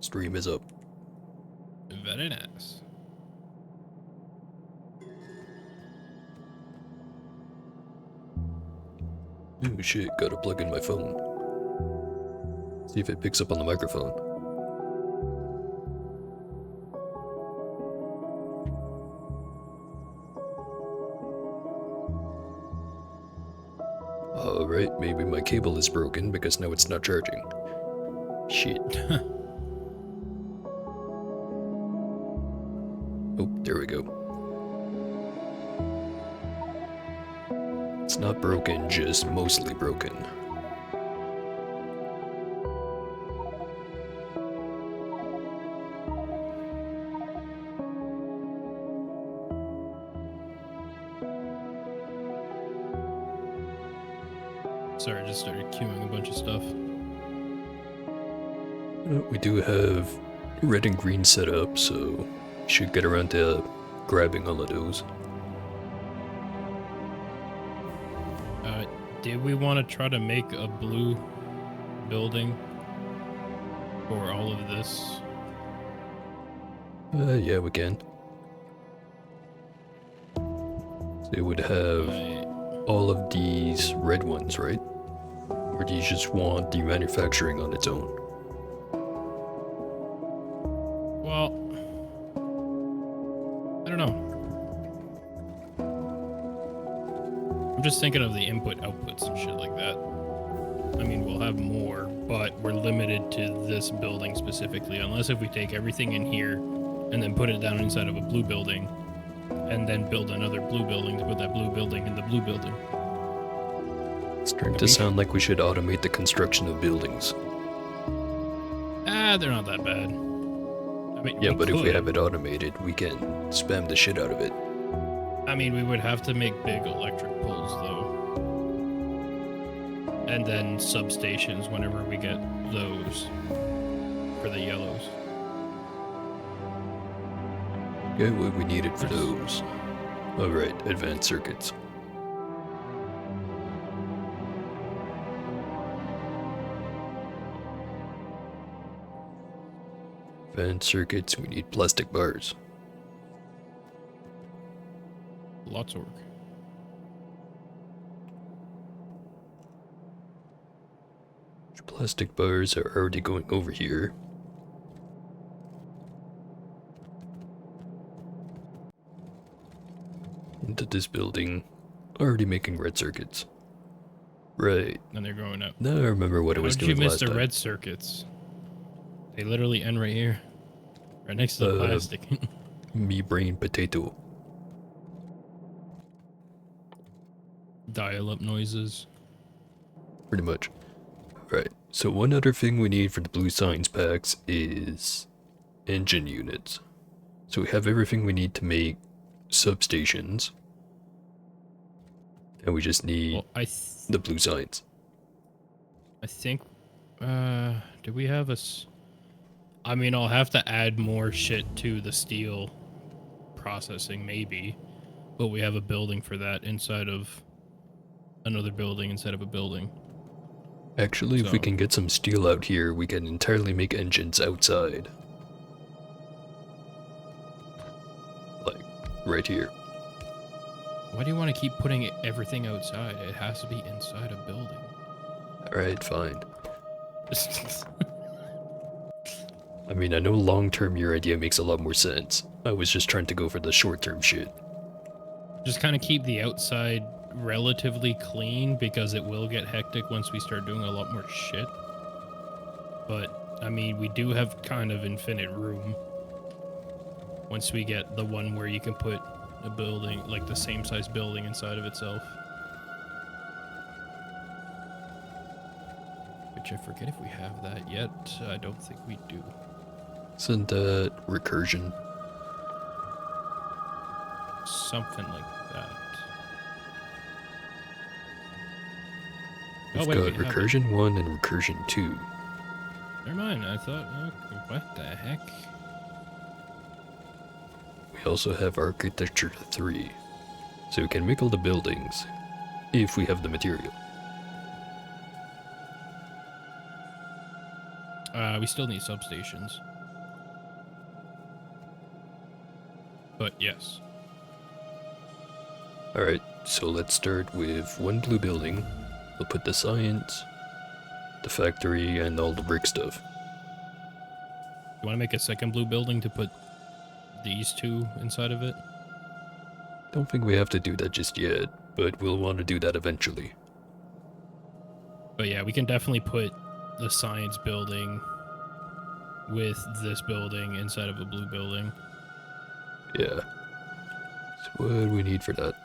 Stream is up. Very nice. Oh shit, gotta plug in my phone. See if it picks up on the microphone. Alright, maybe my cable is broken because now it's not charging. Shit. Oh, there we go. It's not broken, just mostly broken. Sorry, I just started queuing a bunch of stuff. We do have red and green set up, so should get around to grabbing all of those. Did we want to try to make a blue building for all of this? Yeah, we can. So it would have all of these red ones, right? Or do you just want the manufacturing on its own? Well, I don't know. I'm just thinking of the input outputs and shit like that. I mean, we'll have more, but we're limited to this building specifically, unless if we take everything in here and then put it down inside of a blue building and then build another blue building to put that blue building in the blue building. It's starting to sound like we should automate the construction of buildings. They're not that bad. I mean, yeah, but if we have it automated, we can spam the shit out of it. I mean, we would have to make big electric poles, though. And then substations whenever we get those for the yellows. Okay, what we needed for those. Alright, advanced circuits. Advanced circuits, we need plastic bars. Lots of work. Plastic bars are already going over here. Into this building, already making red circuits. Right. And they're going up. Now I remember what I was doing last time. How did you miss the red circuits? They literally end right here. Right next to the plastic. Me brain potato. Dial-up noises. Pretty much. Right, so one other thing we need for the blue science packs is engine units. So we have everything we need to make substations. And we just need the blue science. I think, do we have I mean, I'll have to add more shit to the steel processing, maybe. But we have a building for that inside of another building instead of a building. Actually, if we can get some steel out here, we can entirely make engines outside. Like, right here. Why do you want to keep putting everything outside? It has to be inside a building. Alright, fine. I mean, I know long-term your idea makes a lot more sense. I was just trying to go for the short-term shit. Just kind of keep the outside relatively clean, because it will get hectic once we start doing a lot more shit. But, I mean, we do have kind of infinite room. Once we get the one where you can put a building, like the same size building inside of itself. Which I forget if we have that yet. I don't think we do. Isn't that recursion? Something like that. We've got recursion 1 and recursion 2. Never mind, I thought, what the heck? We also have architecture 3, so we can make all the buildings, if we have the material. We still need substations. But yes. Alright, so let's start with one blue building. We'll put the science, the factory, and all the brick stuff. You want to make a second blue building to put these two inside of it? Don't think we have to do that just yet, but we'll want to do that eventually. But yeah, we can definitely put the science building with this building inside of a blue building. Yeah. So what do we need for that?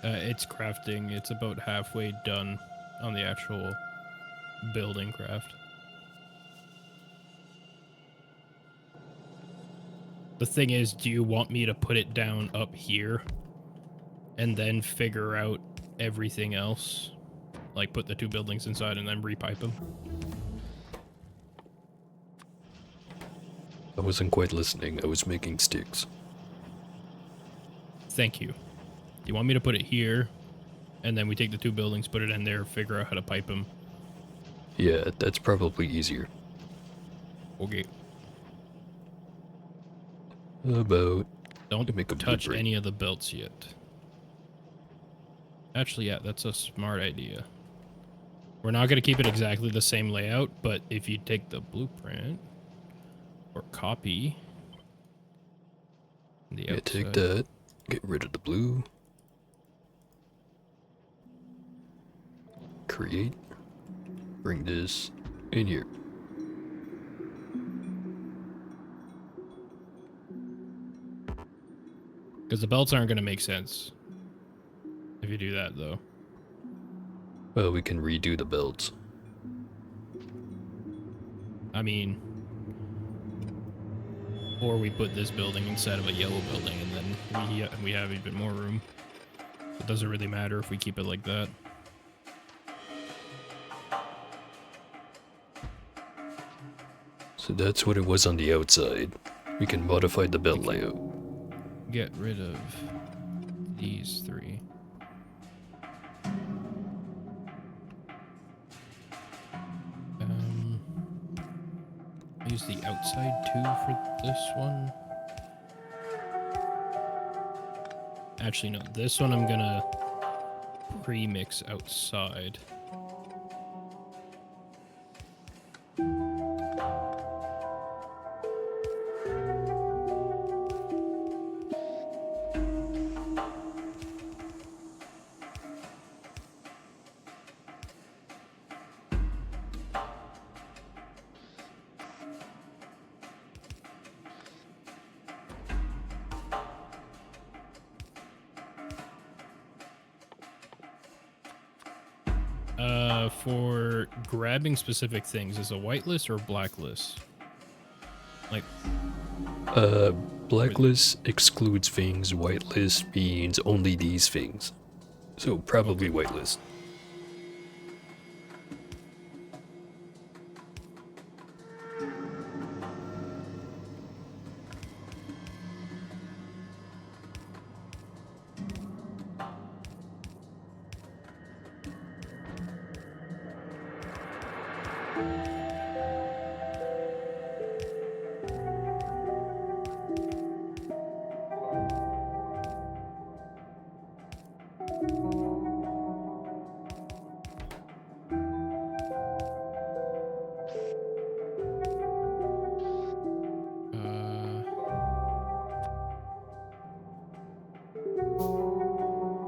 It's crafting. It's about halfway done on the actual building craft. The thing is, do you want me to put it down up here and then figure out everything else? Like put the two buildings inside and then repipe them? I wasn't quite listening, I was making sticks. Thank you. Do you want me to put it here and then we take the two buildings, put it in there, figure out how to pipe them? Yeah, that's probably easier. Okay. About... Don't make a touch blueprint. any of the belts yet. Actually, yeah, that's a smart idea. We're not going to keep it exactly the same layout, but if you take the blueprint or copy the Yeah, outside, take that. Get rid of the blue. Create. Bring this in here. because the belts aren't going to make sense if you do that, though. Well, we can redo the belts. I mean, or we put this building instead of a yellow building, and then we have even more room. It doesn't really matter if we keep it like that. So that's what it was on the outside. We can modify the belt layout. Get rid of these three. Use the outside too for this one. Actually, no. This one I'm gonna pre-mix outside. For grabbing specific things, is a whitelist or blacklist? Like, Blacklist excludes things, whitelist means only these things. So probably whitelist.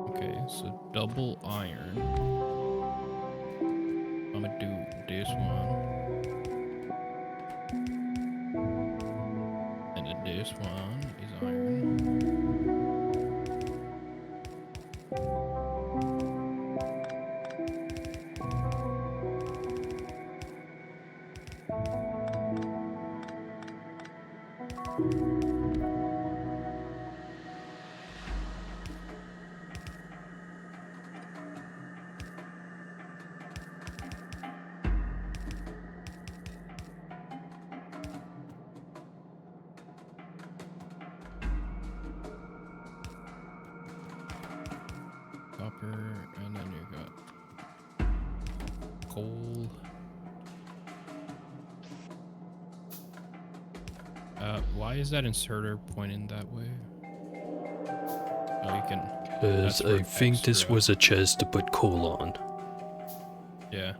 okay, so double iron. I'm gonna do this one. And then this one is iron. Copper, and then you got coal. Why is that inserter pointing that way? Oh, you can. Because That's for I think this extra. was a chest to put coal on. Yeah.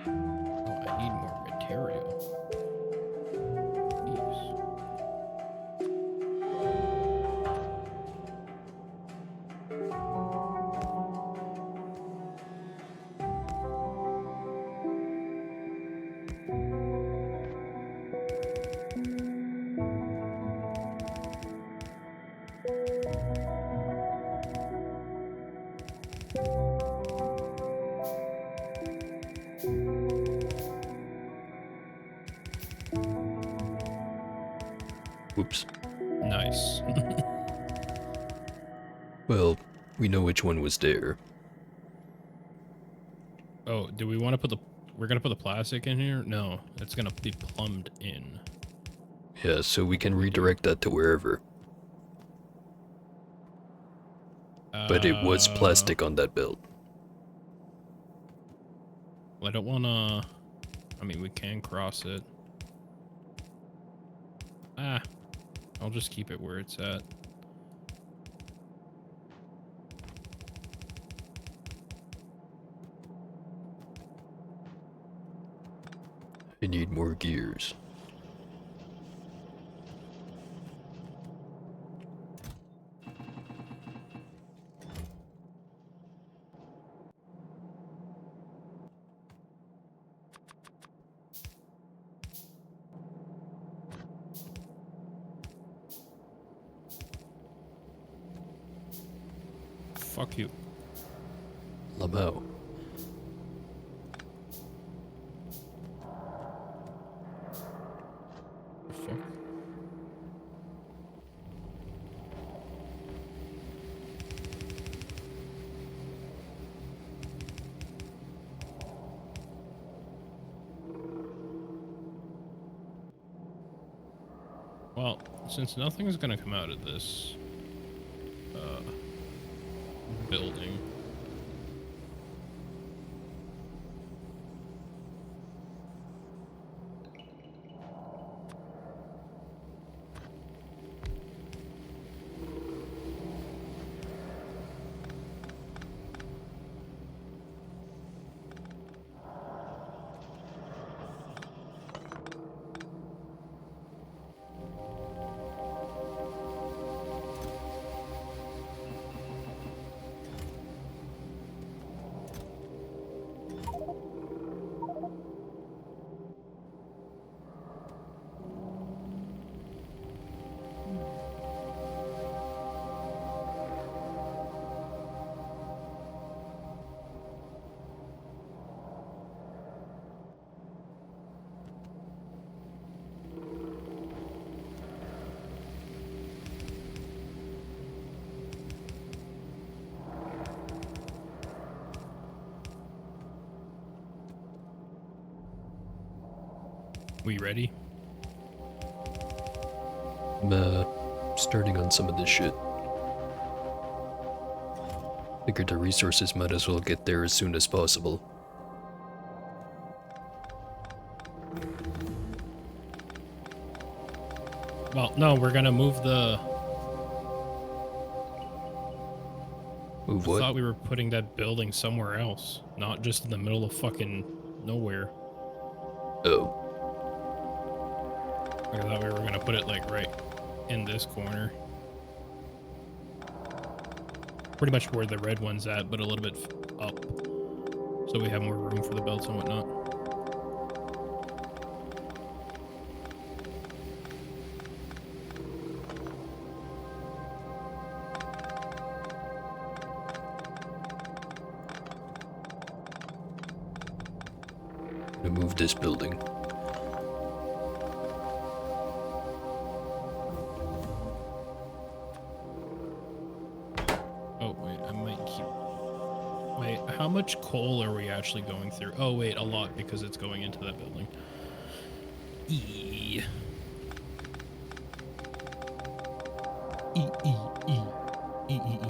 Oh, I need more material. Jeez. Whoops. Nice. Well, we know which one was there. Oh, do we want to put the... We're going to put the plastic in here? No, it's going to be plumbed in. Yeah, so we can We do. redirect that to wherever. But it was plastic on that belt. Well, I don't want to... I mean, we can cross it. Ah, I'll just keep it where it's at. I need more gears. Fuck you. Lamau. The fuck? Well, since nothing's gonna come out of this building, we ready? I'm starting on some of this shit. Figured the resources might as well get there as soon as possible. Well, no, we're gonna move the... Move I what? thought we were putting that building somewhere else, not just in the middle of fucking nowhere. Oh. I thought we were gonna put it like right in this corner. Pretty much where the red one's at, but a little bit up. So we have more room for the belts and whatnot. To move this building. Oh, wait, I might keep... Wait, how much coal are we actually going through? Oh, wait, a lot because it's going into that building. E. E, E, E. E, E, E.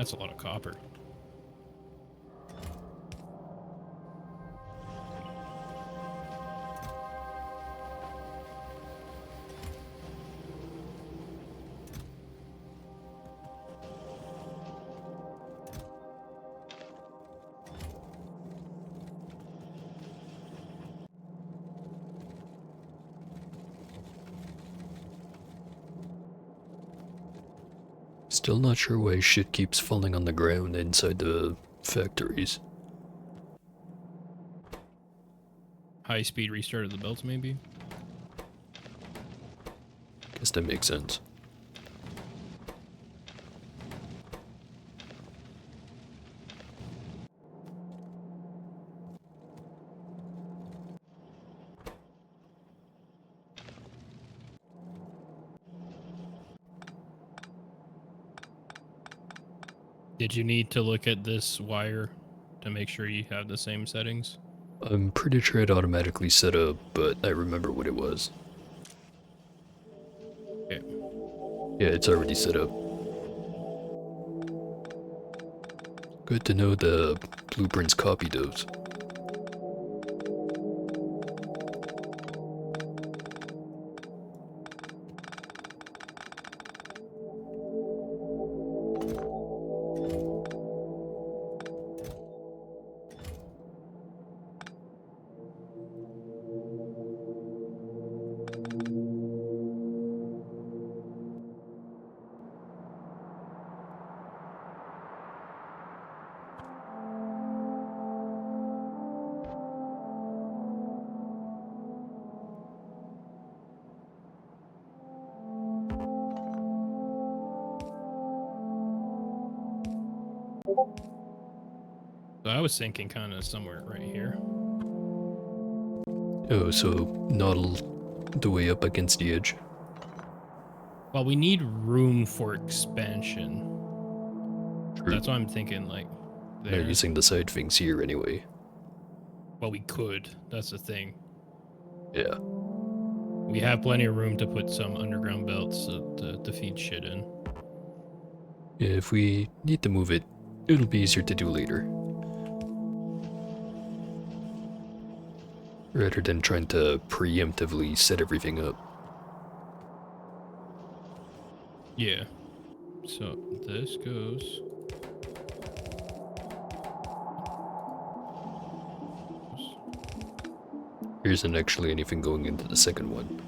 That's a lot of copper. Still not sure why shit keeps falling on the ground inside the factories. High speed restart of the belts, maybe? Guess that makes sense. Did you need to look at this wire to make sure you have the same settings? I'm pretty sure it automatically set up, but I remember what it was. Okay. Yeah, it's already set up. Good to know the blueprints copy those. So I was thinking kind of somewhere right here. Oh, so not the way up against the edge. Well, we need room for expansion. True. That's why I'm thinking, like, They're there. using the side things here anyway. Well, we could. That's the thing. Yeah. We have plenty of room to put some underground belts to feed shit in. Yeah, if we need to move it, it'll be easier to do later. Rather than trying to preemptively set everything up. Yeah. So this goes. There isn't actually anything going into the second one.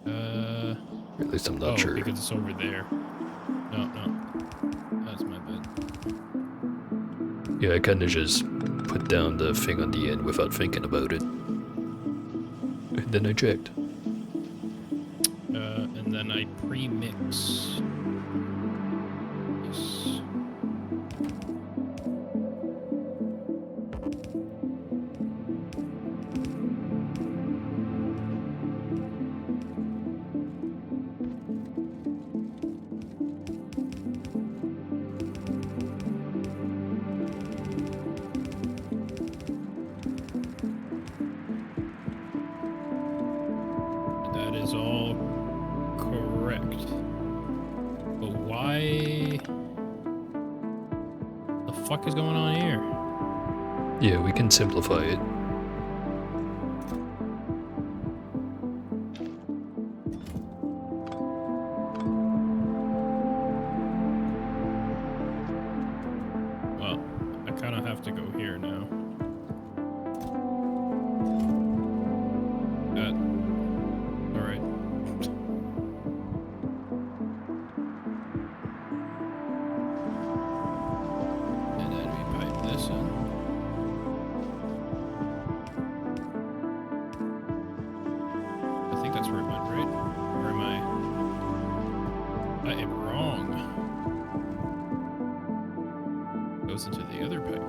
Or at least I'm not Oh, sure. because it's over there. No. That's my bad. Yeah, I kinda just put down the thing on the end without thinking about it. And then I checked. And then I pre-mix. Yes. That is all correct. But why? The fuck is going on here? Yeah, we can simplify it. Well, I kind of have to go here now. All right. And then we pipe this in. I think that's where it went, right? Or am I am wrong. Goes into the other pipe.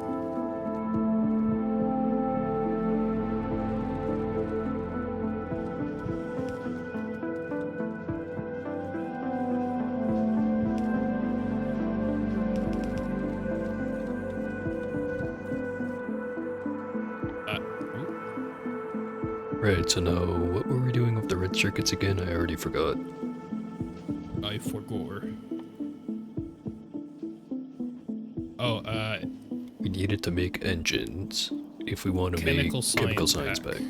Right, so now what were we doing with the red circuits again? I already forgot. I forgot. Oh, We need it to make engines if we want to make chemical chemical science science pack. pack.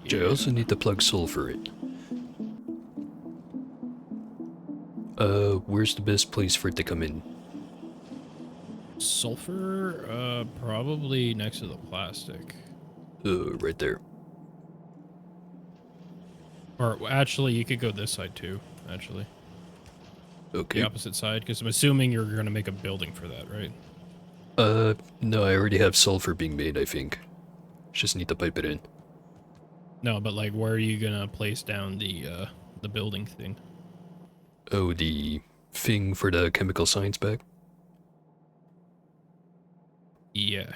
Which I Yeah. also need to plug sulfur in. Where's the best place for it to come in? Sulfur, probably next to the plastic. Right there. Or actually, you could go this side too, actually. Okay. The opposite side, because I'm assuming you're going to make a building for that, right? No, I already have sulfur being made, I think. Just need to pipe it in. No, but like, where are you going to place down the building thing? Oh, the thing for the chemical science pack? Yeah.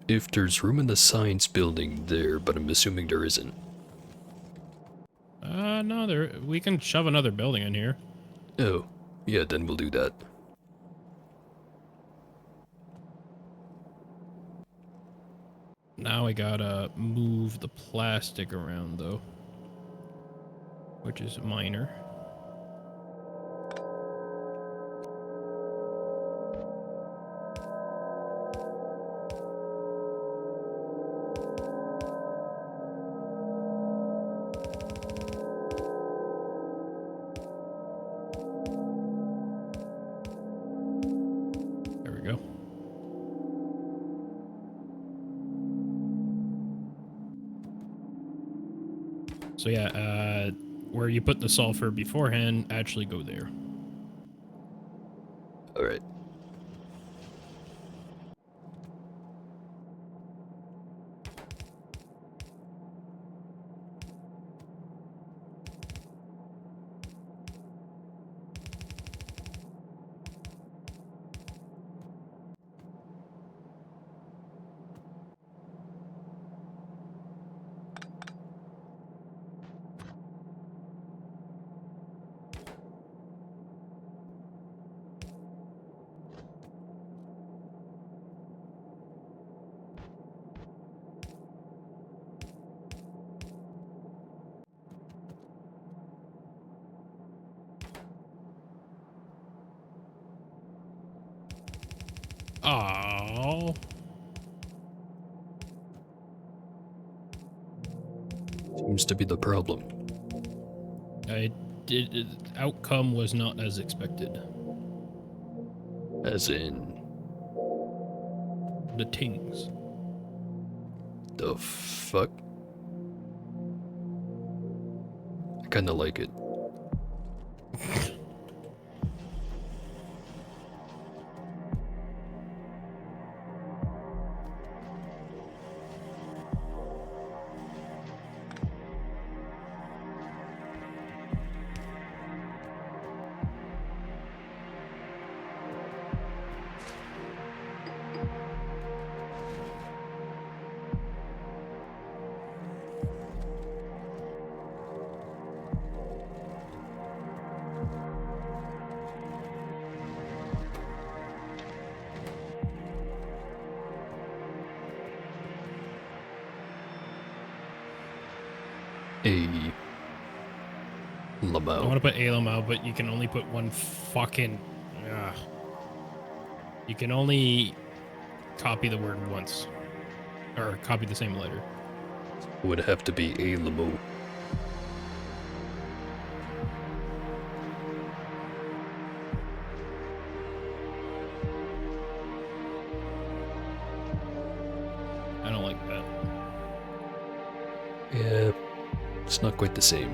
If there's room in the science building there, but I'm assuming there isn't. No, we can shove another building in here. Oh, yeah, then we'll do that. Now I gotta move the plastic around, though. Which is minor. There we go. So yeah, where you put the sulfur beforehand, actually go there. Alright. Oh. Seems to be the problem. Outcome was not as expected. As in, The tings. the fuck? I kinda like it. A I want Lamau. to put Alamau, but you can only put one fucking... Ugh. You can only copy the word once. Or copy the same letter. Would have to be a Lamu. I don't like that. Yeah, it's not quite the same.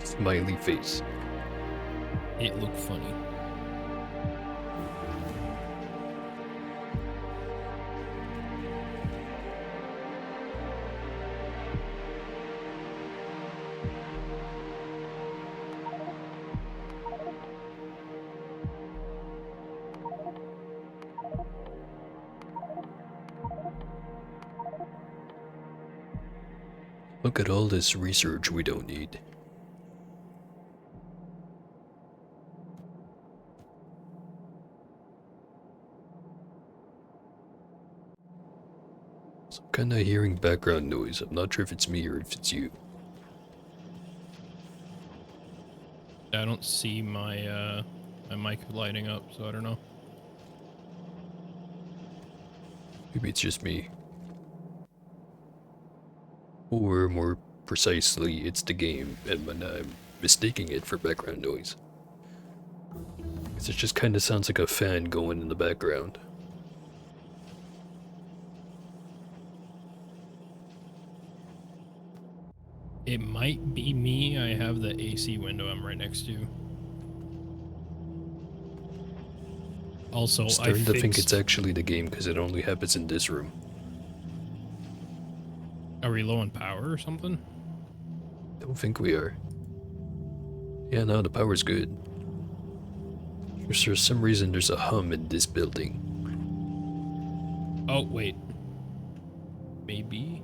smiley face. It looked funny. Look at all this research we don't need. So I'm kinda hearing background noise. I'm not sure if it's me or if it's you. I don't see my my mic lighting up, so I don't know. Maybe it's just me. Or more precisely, it's the game, and when I'm mistaking it for background noise. 'Cause it just kinda sounds like a fan going in the background. It might be me. I have the AC window I'm right next to. Also, I'm starting to think it's actually the game because it only happens in this room. Are we low on power or something? Don't think we are. Yeah, no, the power's good. For some reason, there's a hum in this building. Oh, wait. Maybe?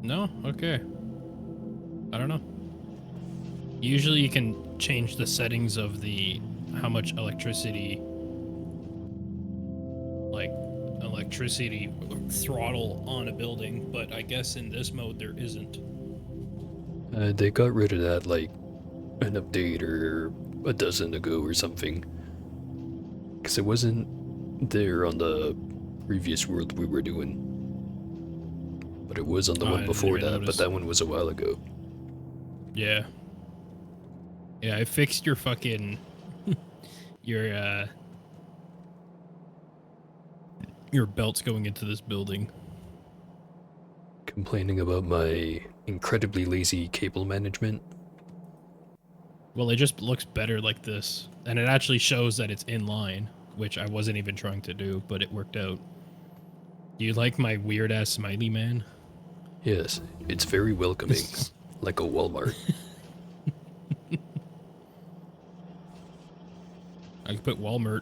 No? Okay. I don't know. Usually you can change the settings of the how much electricity throttle on a building, but I guess in this mode there isn't. They got rid of that like an update or a dozen ago or something. Because it wasn't there on the previous world we were doing. But it was on the one I before didn't even that, but notice. that one was a while ago. Yeah. Yeah, I fixed your fucking your belts going into this building. Complaining about my incredibly lazy cable management. Well, it just looks better like this. And it actually shows that it's in line, which I wasn't even trying to do, but it worked out. Do you like my weird ass smiley man? Yes, it's very welcoming, like a Walmart. I could put Walmart.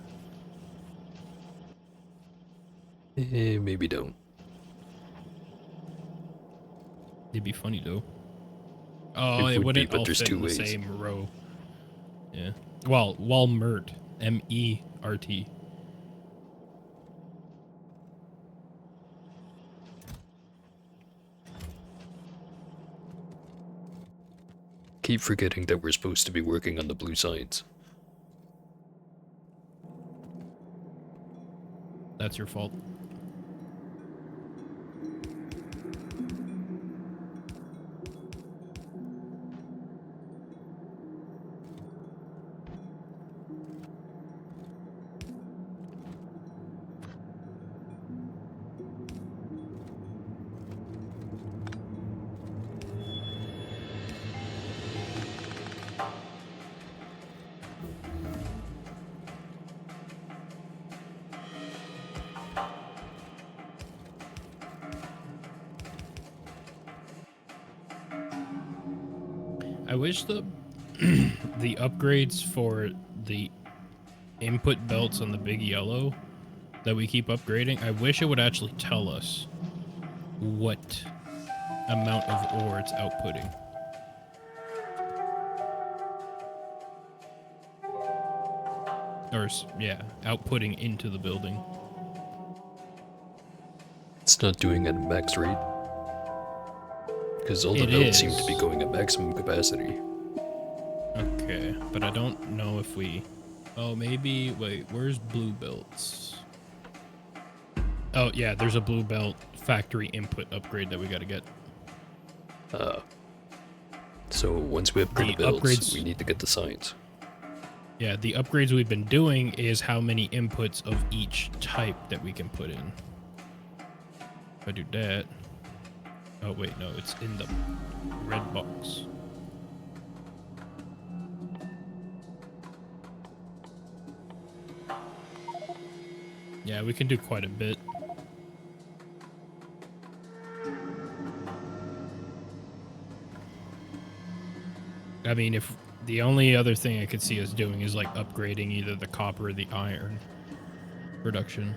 Maybe don't. It'd be funny though. Oh, It it would be, wouldn't but all there's fit two in the ways. same row. Yeah. Well, Walmart. M-E-R-T. Keep forgetting that we're supposed to be working on the blue signs. That's your fault. I wish the the upgrades for the input belts on the big yellow that we keep upgrading, I wish it would actually tell us what amount of ore it's outputting. Or, yeah, outputting into the building. It's not doing it at max rate. Because all the It belts seem to is. be going at maximum capacity. Okay, but I don't know if we... Oh, maybe... Wait, where's blue belts? Oh, yeah, there's a blue belt factory input upgrade that we gotta get. So once we upgrade The the belts, upgrades- we need to get the signs. Yeah, the upgrades we've been doing is how many inputs of each type that we can put in. If I do that. Oh, wait, no, it's in the red box. Yeah, we can do quite a bit. I mean, if the only other thing I could see us doing is like upgrading either the copper or the iron production.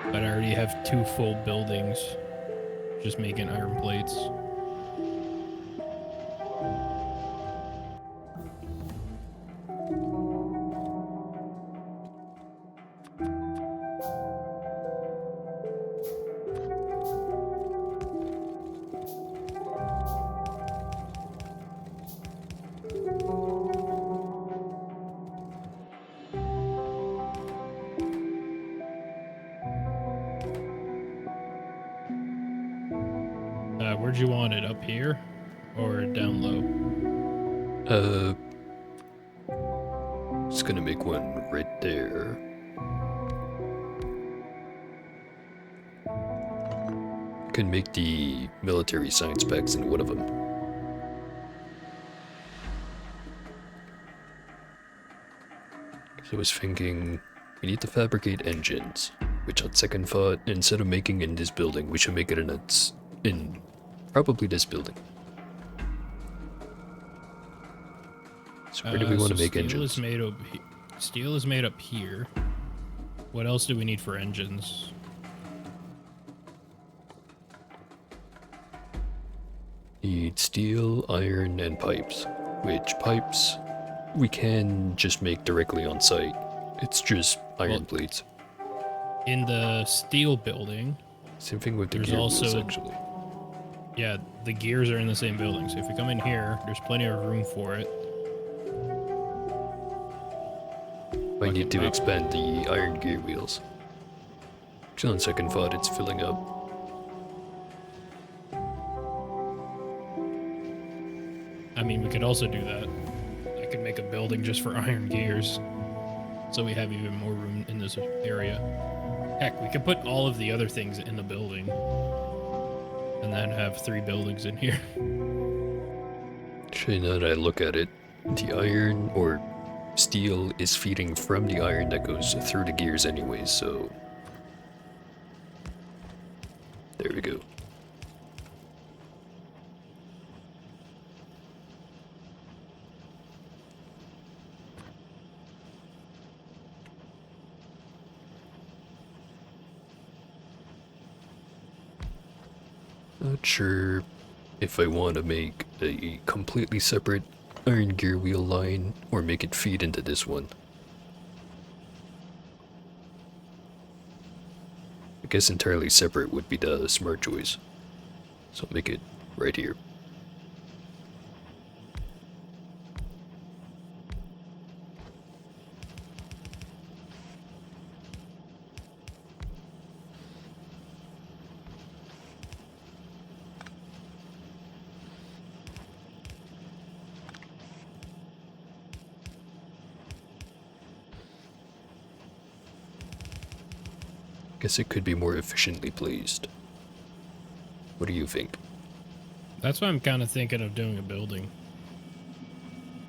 But I already have 2 full buildings just making iron plates. Where'd you want it? Up here or down low? Just gonna make one right there. Can make the military science packs in one of them. So I was thinking, we need to fabricate engines, which on second thought, instead of making in this building, we should make it in probably this building. So where do we want to make engines? Steel is made up here. What else do we need for engines? Need steel, iron, and pipes. Which pipes we can just make directly on site. It's just iron plates. In the steel building, Same thing with the there's gear also wheels, actually. Yeah, the gears are in the same building. So if we come in here, there's plenty of room for it. I need to expand the iron gear wheels. Actually, on second thought, it's filling up. I mean, we could also do that. I could make a building just for iron gears. So we have even more room in this area. Heck, we could put all of the other things in the building. And then have 3 buildings in here. Actually, now that I look at it, the iron or steel is feeding from the iron that goes through the gears anyway, so... There we go. Not sure if I want to make a completely separate iron gear wheel line or make it feed into this one. I guess entirely separate would be the smart choice. So I'll make it right here. Guess it could be more efficiently placed. What do you think? That's why I'm kind of thinking of doing a building.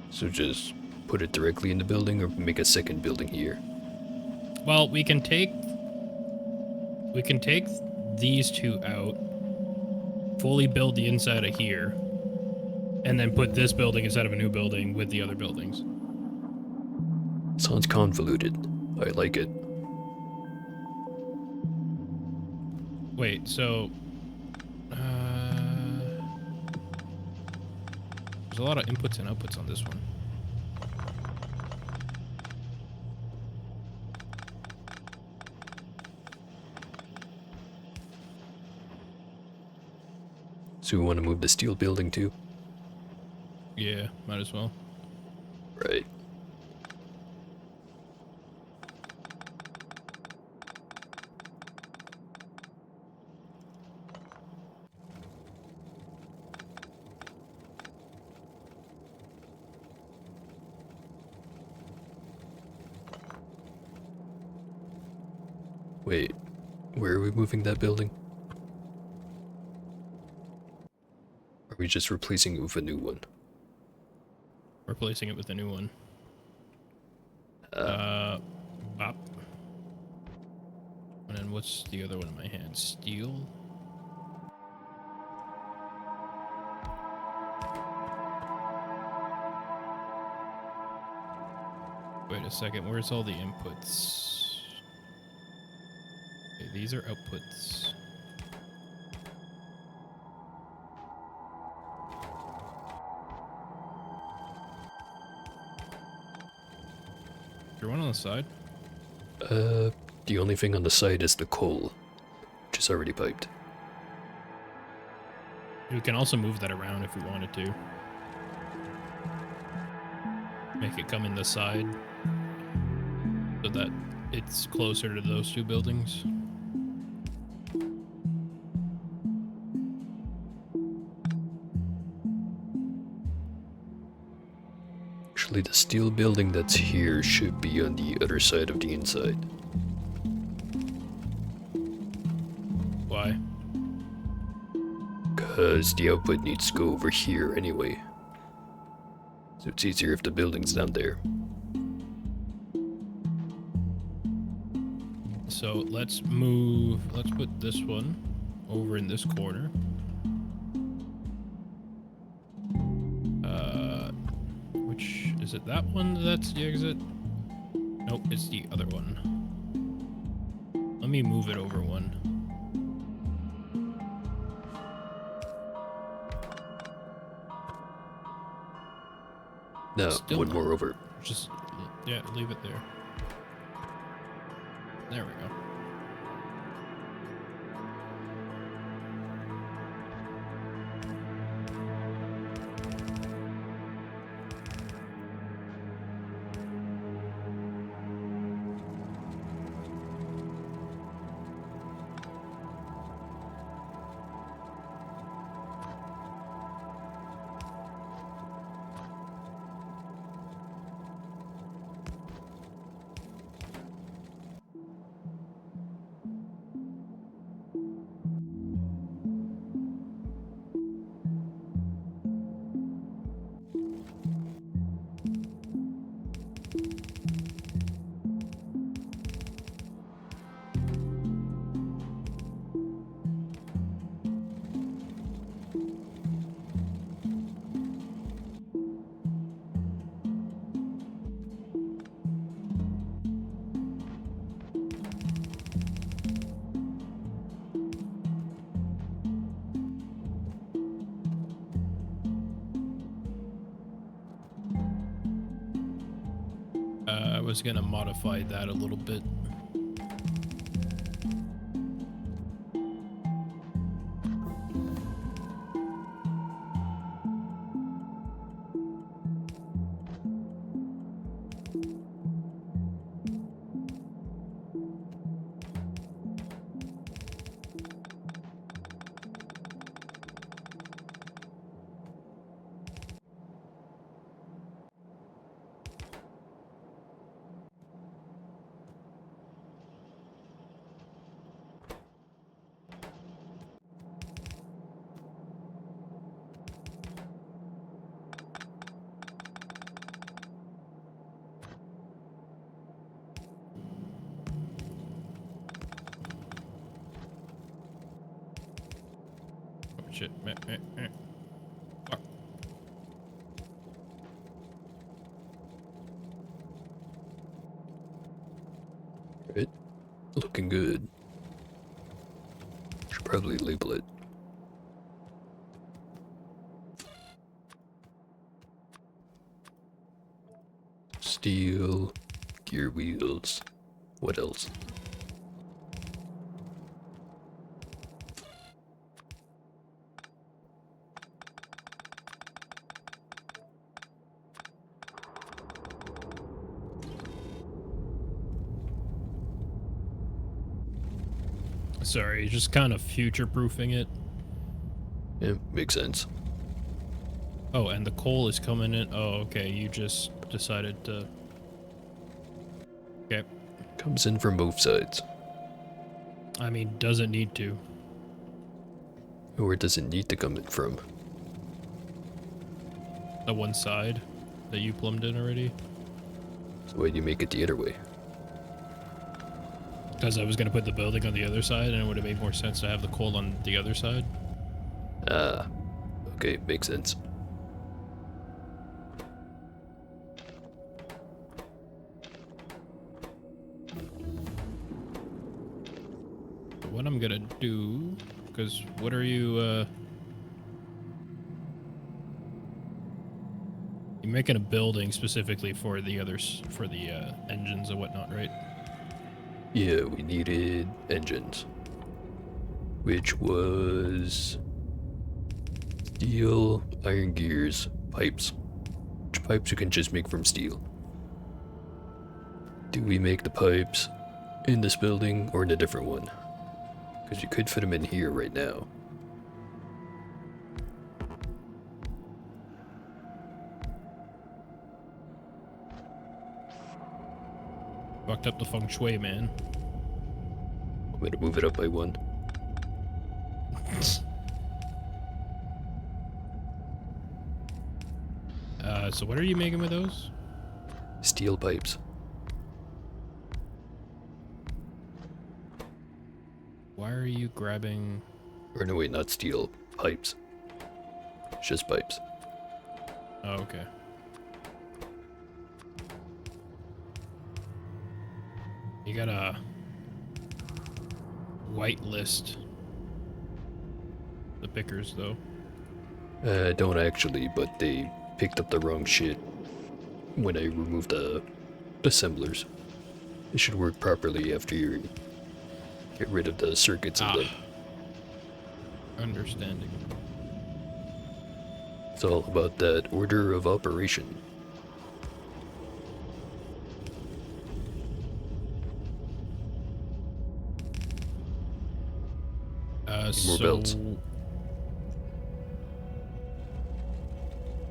So just put it directly in the building or make a second building here? Well, we can take these 2 out, fully build the inside of here, and then put this building inside of a new building with the other buildings. Sounds convoluted. I like it. Wait, so... there's a lot of inputs and outputs on this one. So we want to move the steel building too? Yeah, might as well. Right. Wait, Where are we moving that building? Are we just replacing it with a new one? Replacing it with a new one. Bop. And then what's the other one in my hand? Steel? Wait a second, where's all the inputs? Okay, these are outputs. Is there one on the side? The only thing on the side is the coal, which is already piped. We can also move that around if we wanted to. Make it come in the side so that it's closer to those two buildings. Actually, the steel building that's here should be on the other side of the inside. Why? Because the output needs to go over here anyway. So it's easier if the building's down there. So let's put this one over in this corner. Which, is it that one that's the exit? Nope, it's the other one. Let me move it over one. No, Still one not. more over. Just, yeah, leave it there. There we go. I was gonna modify that a little bit. Oh shit. Fuck. Right? Looking good. Should probably label it. Steel, gear wheels. What else? Sorry, just kind of future-proofing it. Yeah, makes sense. Oh, and the coal is coming in. Oh, okay, you just decided to... Okay. Comes in from both sides. I mean, doesn't need to. Where does it need to come in from? The one side that you plumbed in already. So why do you make it the other way? Because I was going to put the building on the other side, and it would have made more sense to have the coal on the other side. Ah, okay, makes sense. What I'm going to do... Because what are you... You're making a building specifically for the others, for the engines and whatnot, right? Yeah, we needed engines. Which was... steel, iron gears, pipes. Which pipes you can just make from steel. Do we make the pipes in this building or in a different one? Because you could fit them in here right now. Fucked up the feng shui, man. I'm gonna move it up by one. So what are you making with those? Steel pipes. Why are you grabbing... Or no, wait, not steel. Pipes. It's just pipes. Oh, okay. You gotta whitelist the pickers, though. I don't actually, but they picked up the wrong shit when I removed the assemblers. It should work properly after you get rid of the circuits and them. Understanding. It's all about that order of operation. More belts.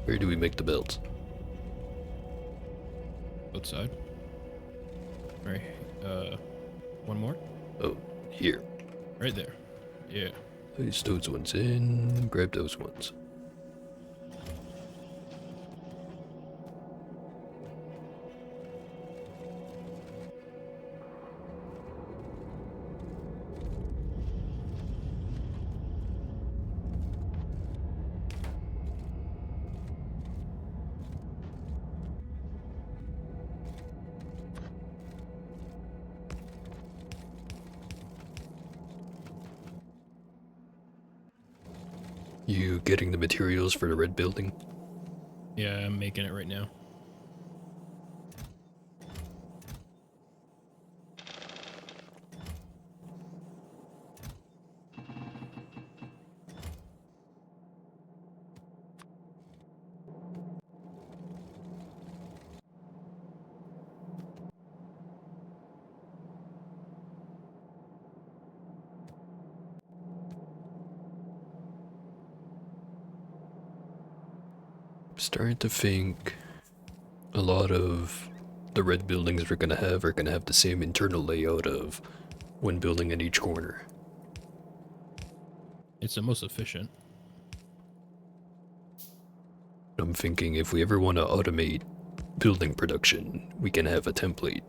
Where do we make the belts? Outside. Right. One more. Oh, here. Right there. Yeah. Place those ones in. Grab those ones. You getting the materials for the red building? Yeah, I'm making it right now. I'm starting to think a lot of the red buildings we're gonna have are gonna have the same internal layout of one building in each corner. It's the most efficient. I'm thinking if we ever want to automate building production, we can have a template.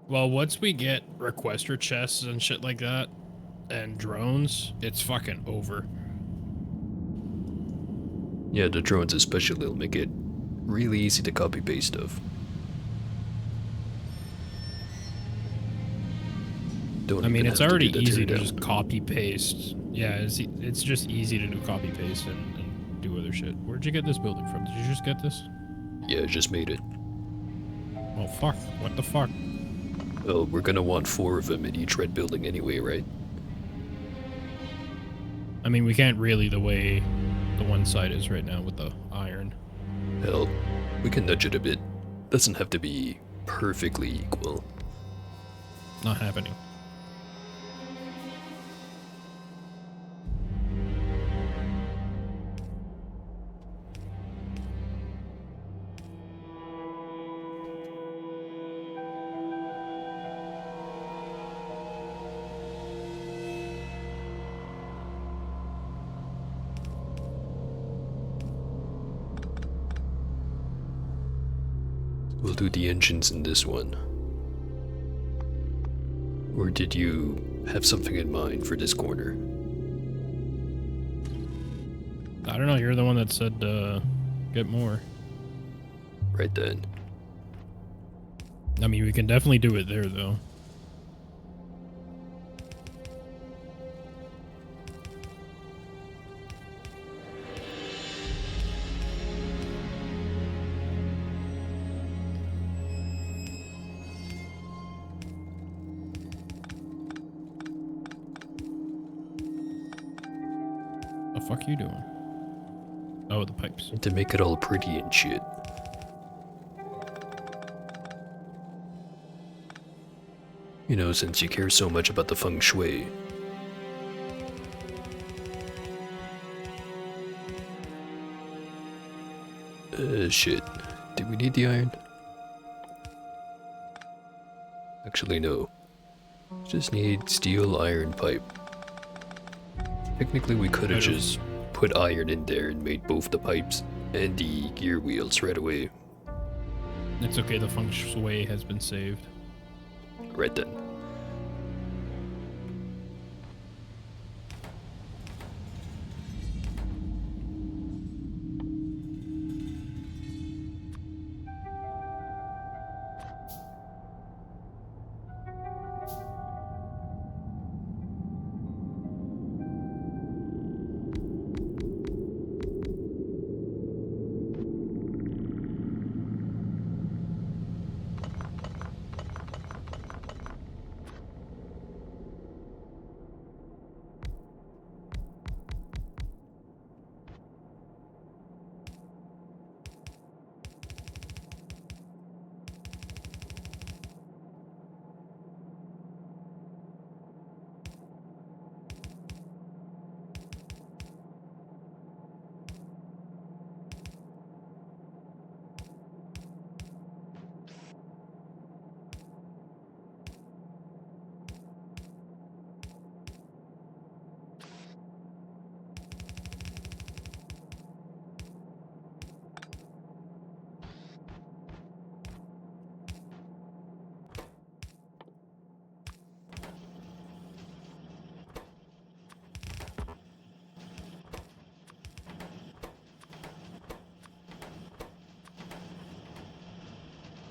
Well, once we get requester chests and shit like that, and drones, it's fucking over. Yeah, the drones especially will make it really easy to copy paste stuff. Don't I mean, even it's have to already do the easy to teardown. just copy paste. Yeah, it's just easy to do copy paste and do other shit. Where'd you get this building from? Did you just get this? Yeah, I just made it. Oh fuck! What the fuck? Well, we're gonna want 4 of them in each red building anyway, right? I mean, we can't really the way the one side is right now with the iron. Hell, we can nudge it a bit. Doesn't have to be perfectly equal. Not happening. do the engines in this one? Or did you have something in mind for this corner? I don't know, you're the one that said, get more. Right then. I mean, we can definitely do it there, though. The fuck you doing? Oh, the pipes. To make it all pretty and shit. You know, since you care so much about the feng shui. Shit. Do we need the iron? Actually, no. Just need steel iron pipe. Technically, we could have just put iron in there and made both the pipes and the gear wheels right away. It's okay, the feng shui has been saved. Right then.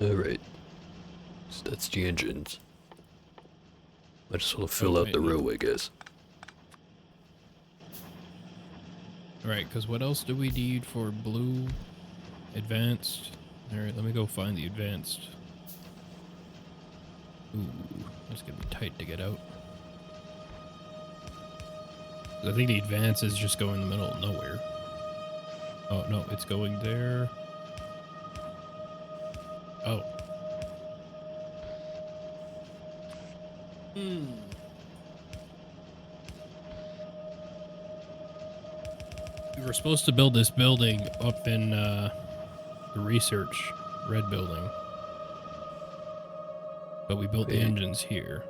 Alright. So that's the engines. I just want to fill out the row, I guess. Alright, because what else do we need for blue? Advanced? Alright, let me go find the advanced. Ooh, that's gonna be tight to get out. I think the advance is just going in the middle of nowhere. Oh, no, it's going there. Oh. We were supposed to build this building up in the research red building. But we built the engines here.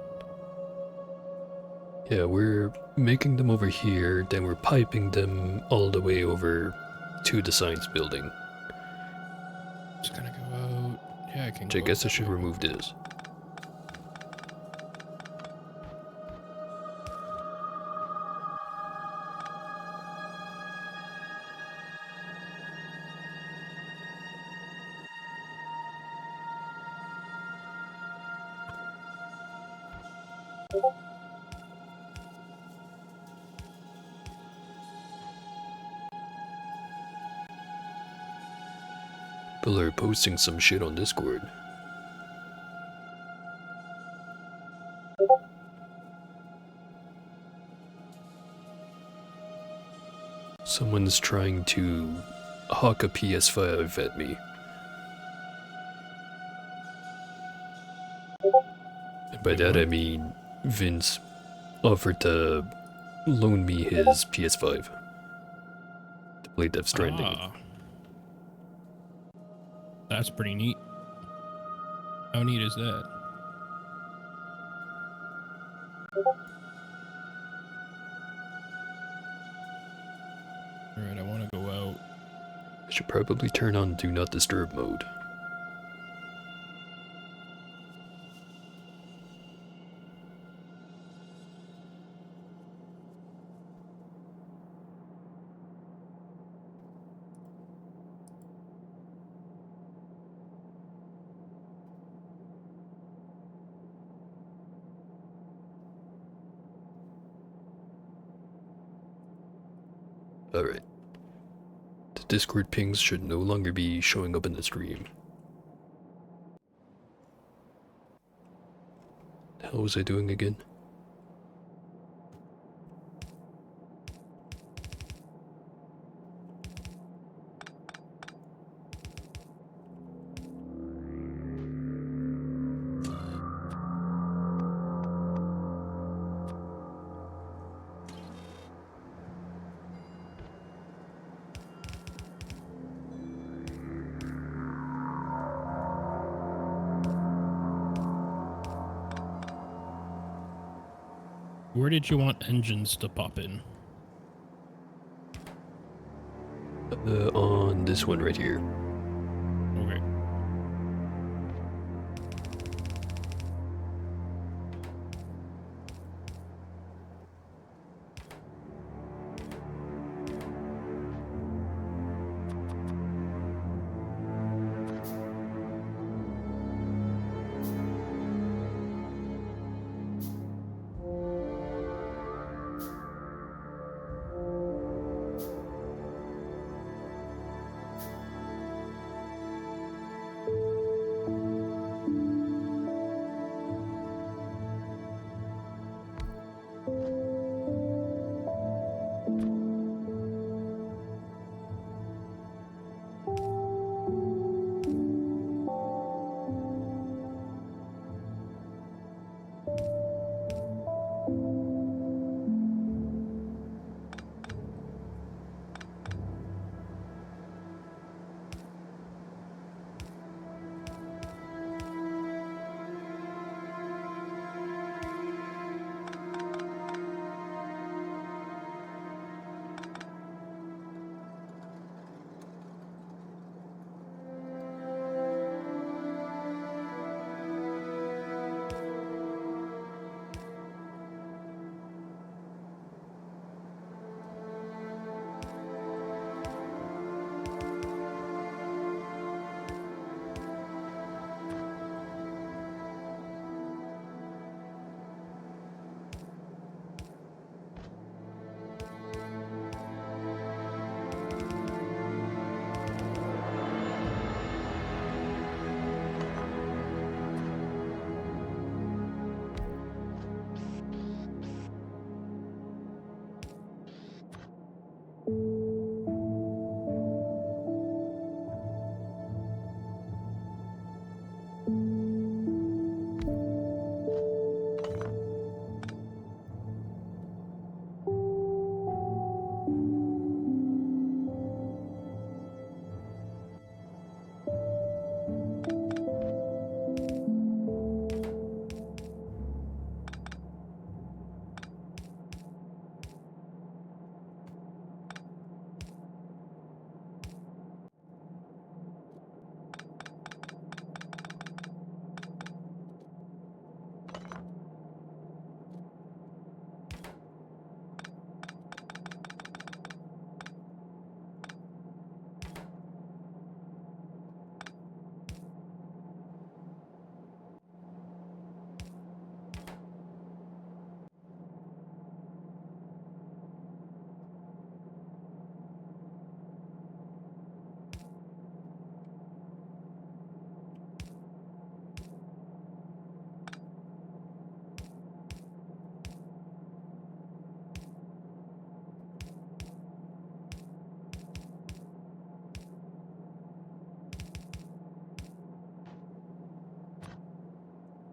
Yeah, we're making them over here, then we're piping them all the way over to the science building. Just gonna go out. Yeah, I can Which I go guess I out should there. remove this. People are posting some shit on Discord. Someone's trying to hawk a PS5 at me. And by that I mean Vince offered to loan me his PS5 to play Death Stranding. Ah. That's pretty neat. How neat is that? Alright, I want to go out. I should probably turn on Do Not Disturb mode. Alright. The Discord pings should no longer be showing up in the stream. How was I doing again? Where did you want engines to pop in? On this one right here. Okay.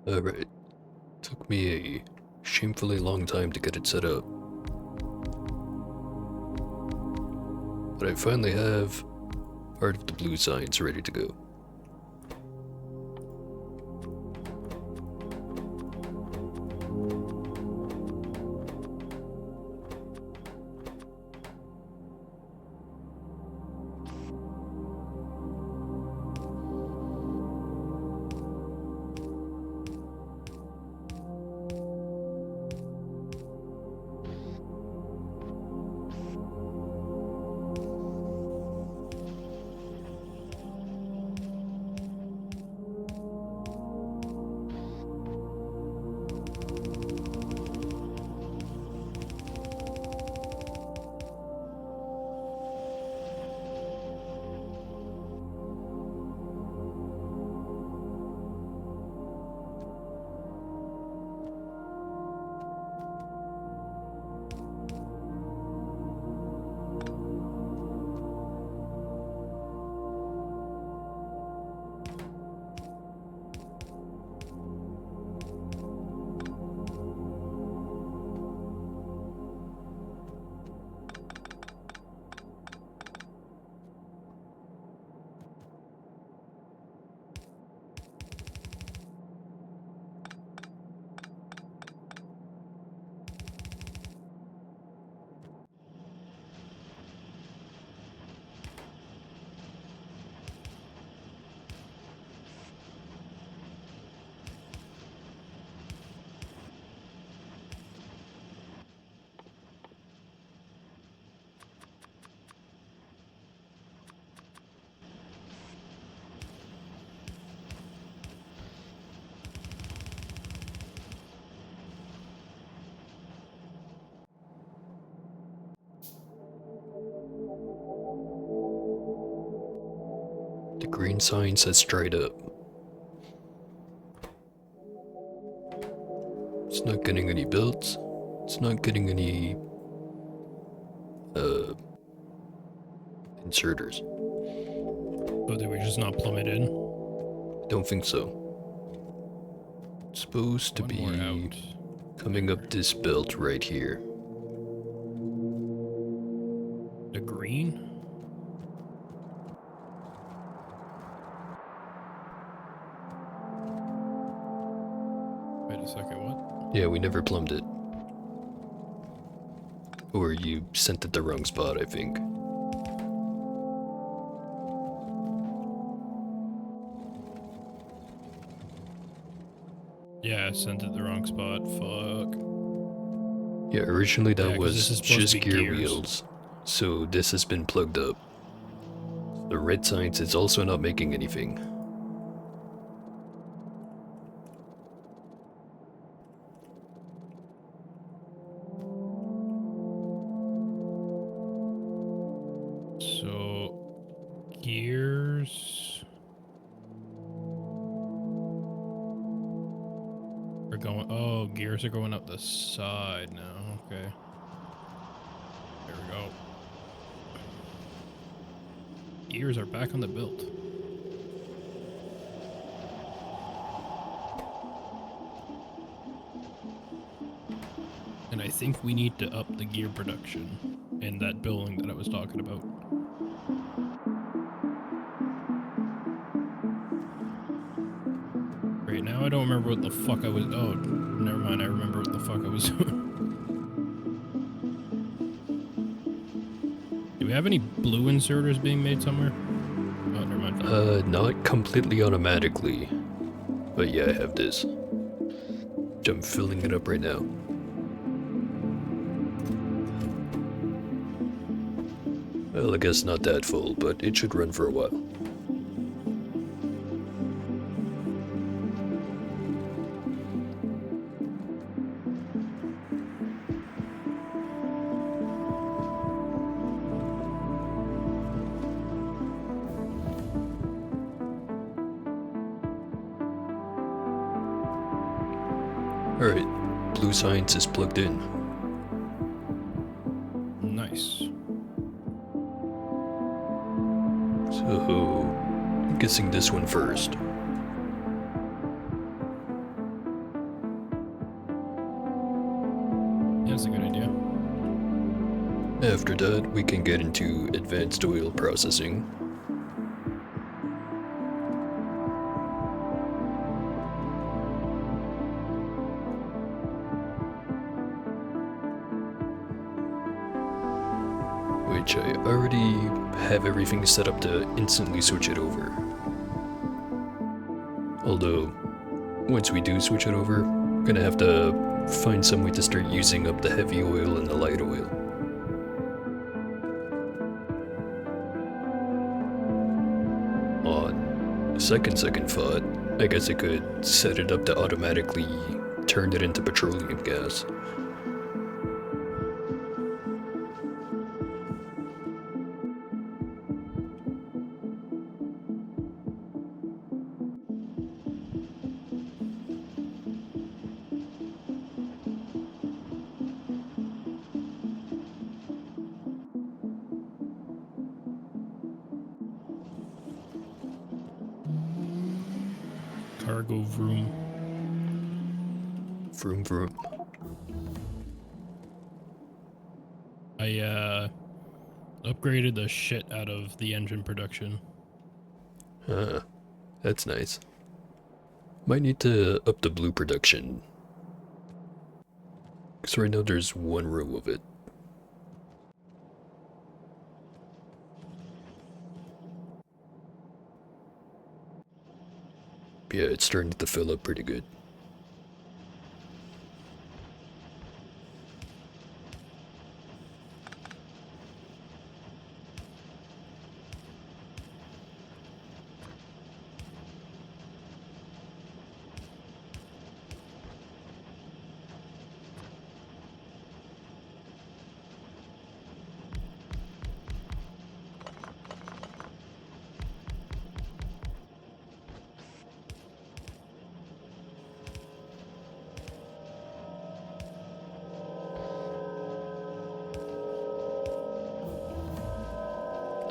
Alright. Took me a shamefully long time to get it set up. But I finally have part of the blue signs ready to go. green sign says straight up. It's not getting any builds. It's not getting any inserters. So did we just not plumb it in? Don't think so. It's supposed to One more be out. coming up this belt right here. The green? Wait a second, what? Yeah, we never plumbed it. Or you sent it the wrong spot, I think. Yeah, I sent it the wrong spot. Fuck. Yeah, originally that Yeah, 'cause this was is supposed to just be gear gears. wheels. So this has been plugged up. The red signs is also not making anything. So, gears are going. Oh, gears are going up the side now. Okay. There we go. Gears are back on the build. And I think we need to up the gear production in that building that I was talking about. Right now, I don't remember what the fuck I was. Oh, never mind. I remember what the fuck I was doing. Do we have any blue inserters being made somewhere? Oh, never mind. Not completely automatically. But yeah, I have this. I'm filling it up right now. Well, I guess not that full, but it should run for a while. Alright, blue science is plugged in. Nice. So, I'm guessing this one first. That's a good idea. After that, we can get into advanced oil processing. Which I already have everything set up to instantly switch it over. Although, once we do switch it over, we're gonna have to find some way to start using up the heavy oil and the light oil. On second thought, I guess I could set it up to automatically turn it into petroleum gas. Cargo vroom. Vroom vroom. I upgraded the shit out of the engine production. That's nice. Might need to up the blue production. Because right now there's one row of it. Yeah, it's starting to fill up pretty good.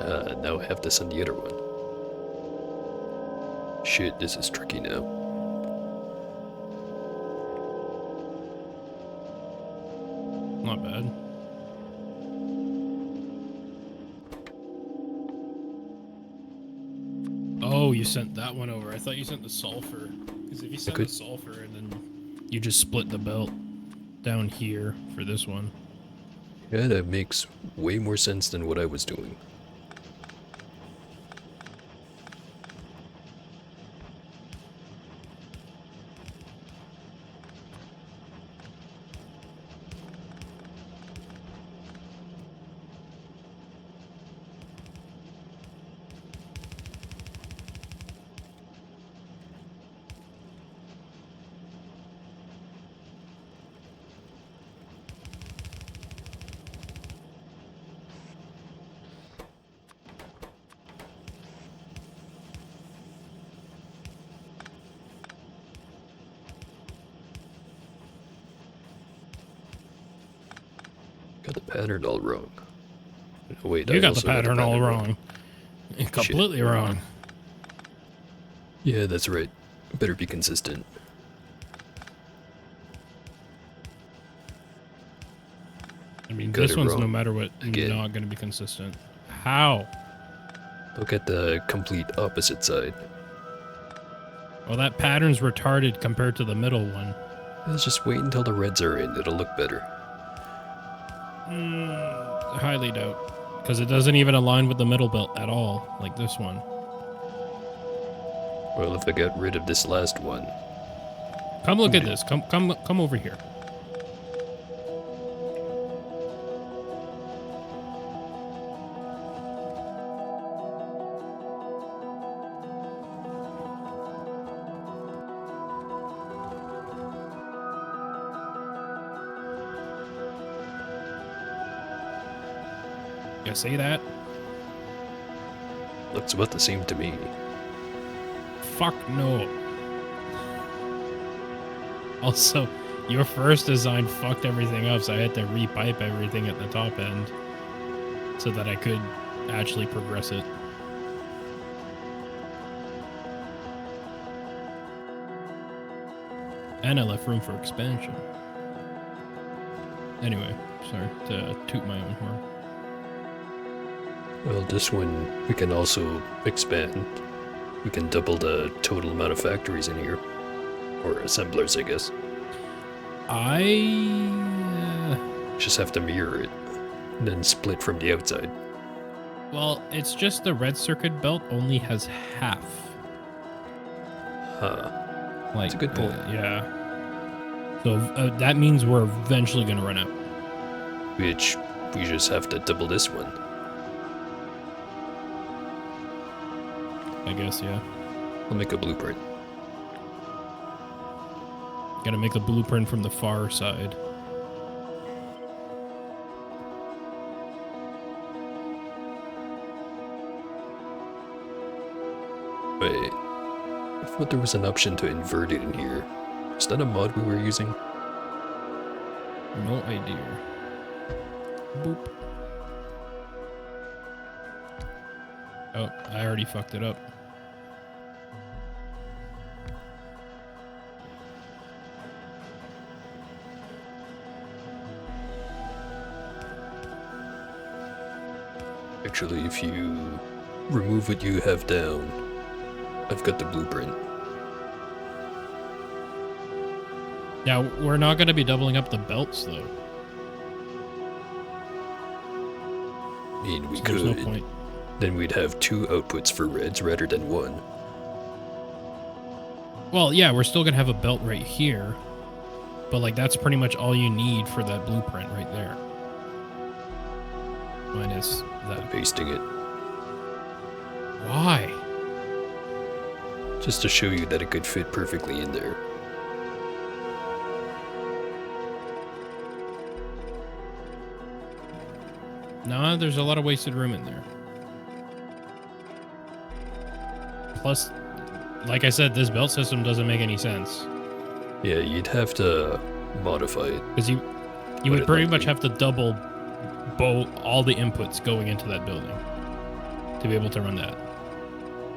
Now I have this on the other one. Shit, this is tricky now. Not bad. Oh, you sent that one over. I thought you sent the sulfur. Because if you sent the sulfur and then you just split the belt down here for this one. Yeah, that makes way more sense than what I was doing. Got the pattern all wrong. Oh, wait, You I got the also got pattern all wrong. Completely wrong. Yeah, that's right. Better be consistent. I mean, Got this it one's wrong. no matter what, Again. not going to be consistent. How? Look at the complete opposite side. Well, that pattern's retarded compared to the middle one. Let's just wait until the reds are in. It'll look better. Highly doubt. Because it doesn't even align with the middle belt at all, like this one. Well, if I got rid of this last one. Come look at this. Come over here. You see that? Looks about the same to me. Fuck no. Also, your first design fucked everything up, so I had to repipe everything at the top end so that I could actually progress it. And I left room for expansion. Anyway, sorry to toot my own horn. Well, this one we can also expand. We can double the total amount of factories in here. Or assemblers, I guess. Just have to mirror it. And then split from the outside. Well, it's just the red circuit belt only has half. Huh. Like, That's a good point. Yeah. So that means we're eventually going to run out. Which we just have to double this one. I guess, yeah. I'll make a blueprint. Gotta make a blueprint from the far side. Wait. I thought there was an option to invert it in here. Is that a mod we were using? No idea. Boop. Oh, I already fucked it up. Actually, if you remove what you have down, I've got the blueprint. Yeah, we're not going to be doubling up the belts, though. I mean, we So could. there's no point. Then we'd have 2 outputs for reds rather than 1. Well, yeah, we're still going to have a belt right here. But, like, that's pretty much all you need for that blueprint right there. Minus that. Pasting it. Why? Just to show you that it could fit perfectly in there. Nah, there's a lot of wasted room in there. Plus, like I said, this belt system doesn't make any sense. Yeah, you'd have to modify it. Because you would pretty much have to double all the inputs going into that building. to be able to run that.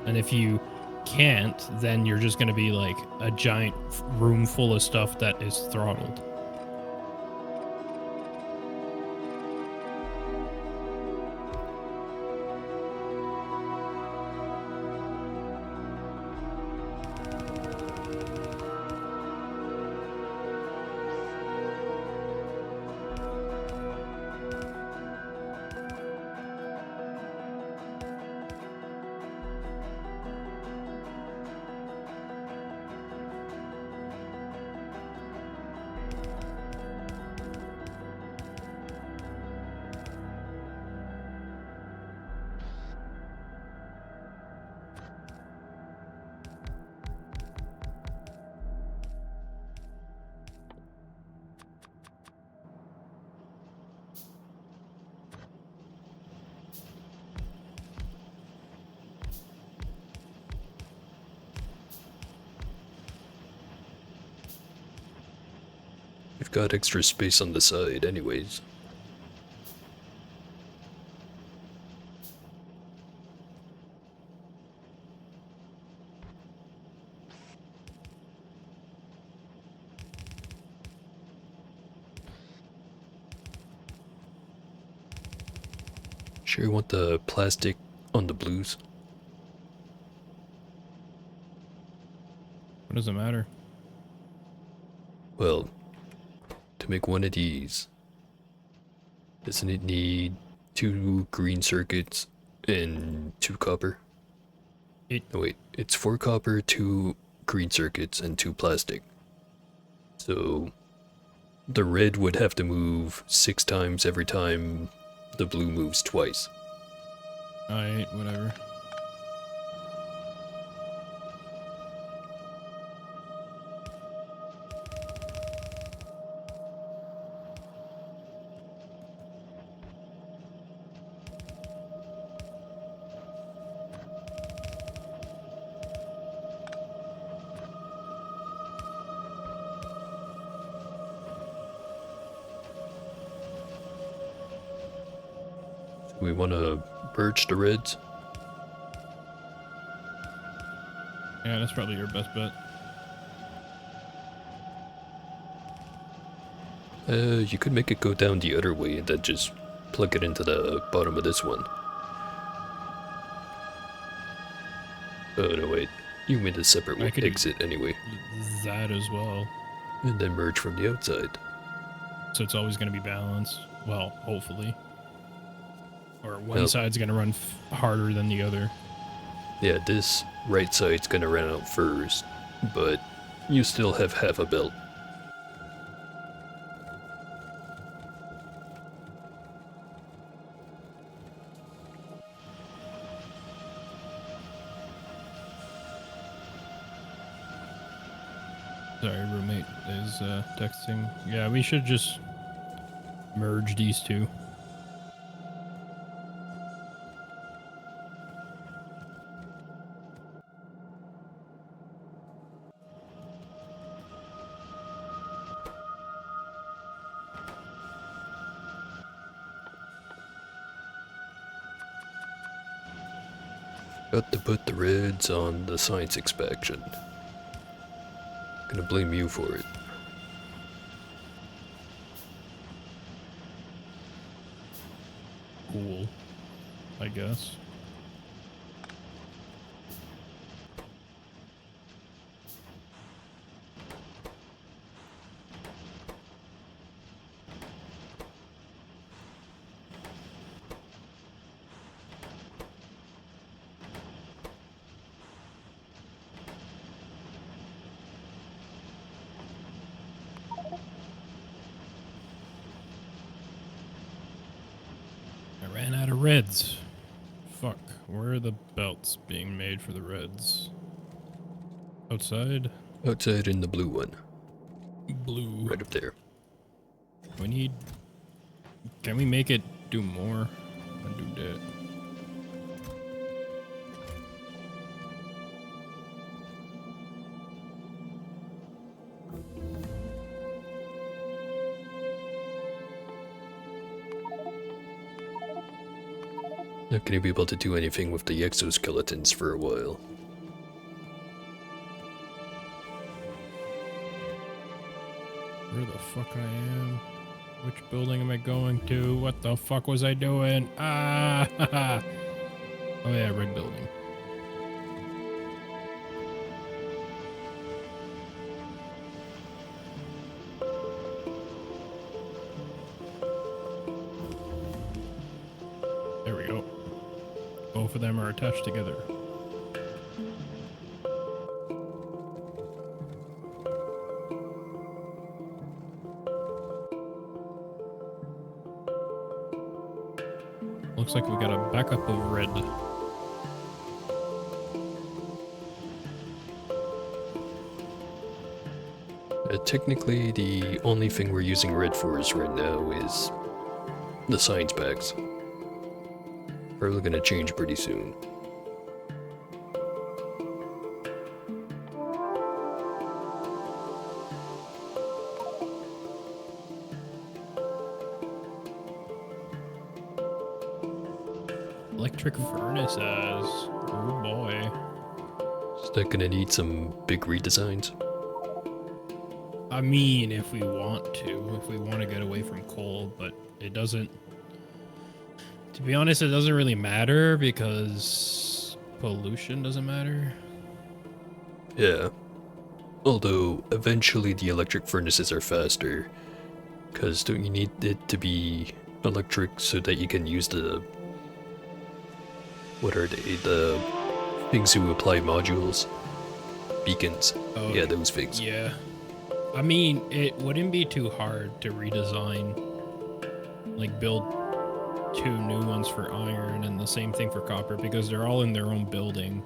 And if you can't, then you're just going to be like a giant room full of stuff that is throttled. We've got extra space on the side anyways. Sure you want the plastic on the blues? What does it matter? Well, to make one of these, doesn't it need 2 green circuits and 2 copper? No wait, it's 4 copper, 2 green circuits, and 2 plastic. So the red would have to move 6 times every time the blue moves twice. Alright, whatever. We want to merge the reds. Yeah, that's probably your best bet. You could make it go down the other way and then just plug it into the bottom of this one. Oh no wait, you made a separate I could exit anyway. That as well. And then merge from the outside. So it's always going to be balanced. Well, hopefully. Or one Well, side's going to run harder than the other. yeah, this right side's gonna run out first, but you still have half a belt. Sorry, roommate is texting. Yeah, we should just merge these two. Got to put the reds on the science inspection. Gonna blame you for it. Cool, I guess. I ran out of reds. Fuck, where are the belts being made for the reds? Outside? Outside in the blue one. Blue. Right up there. We need... Can we make it do more? And do that. Not gonna be able to do anything with the exoskeletons for a while. Where the fuck I am? Which building am I going to? What the fuck was I doing? Ah! Oh yeah, red building. There we go. Both of them are attached together. Looks like we got a backup of red. Technically, the only thing we're using red for right now is the science packs. Probably gonna change pretty soon. Electric furnaces. Oh boy. Is that gonna need some big redesigns? I mean, if we want to get away from coal, but it doesn't. To be honest, it doesn't really matter because pollution doesn't matter. Yeah. Although, eventually the electric furnaces are faster. Because don't you need it to be electric so that you can use the... What are they? The things who apply modules? Beacons. Oh, Yeah, those things. Yeah. I mean, it wouldn't be too hard to redesign, like build 2 new ones for iron and the same thing for copper because they're all in their own building.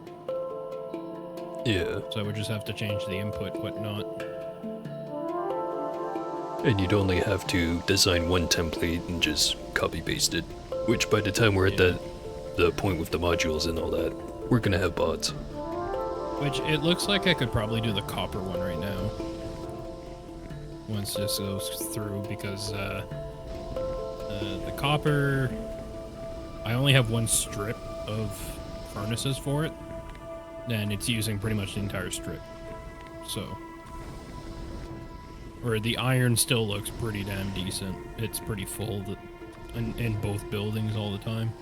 Yeah. So I would just have to change the input, whatnot. And you'd only have to design one template and just copy paste it. Which by the time we're at the point with the modules and all that, we're gonna have bots. Which it looks like I could probably do the copper one right now. Once this goes through because the copper, I only have 1 strip of furnaces for it. And it's using pretty much the entire strip. So. Or the iron still looks pretty damn decent. It's pretty full in both buildings all the time.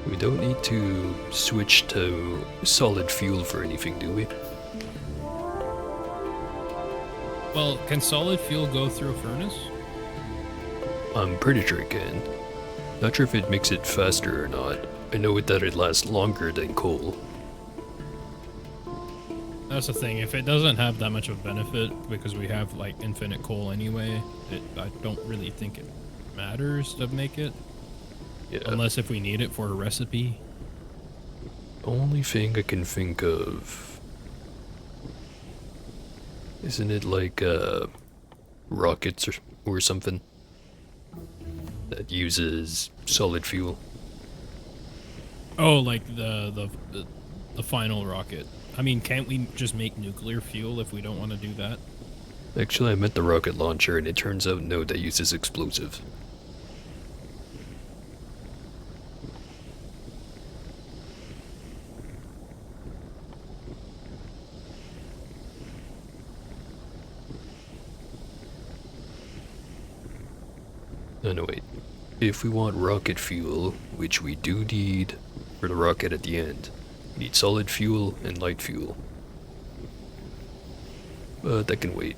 We don't need to switch to solid fuel for anything, do we? Well, can solid fuel go through a furnace? I'm pretty sure it can. Not sure if it makes it faster or not. I know that it lasts longer than coal. That's the thing. If it doesn't have that much of a benefit, because we have like infinite coal anyway, I don't really think it matters to make it. Yeah. Unless if we need it for a recipe. Only thing I can think of... Isn't it like, rockets or something? That uses solid fuel. Oh, like the final rocket. I mean, can't we just make nuclear fuel if we don't want to do that? Actually, I meant the rocket launcher, and it turns out no, that uses explosives. Oh no, wait. If we want rocket fuel, which we do need for the rocket at the end, we need solid fuel and light fuel. But that can wait.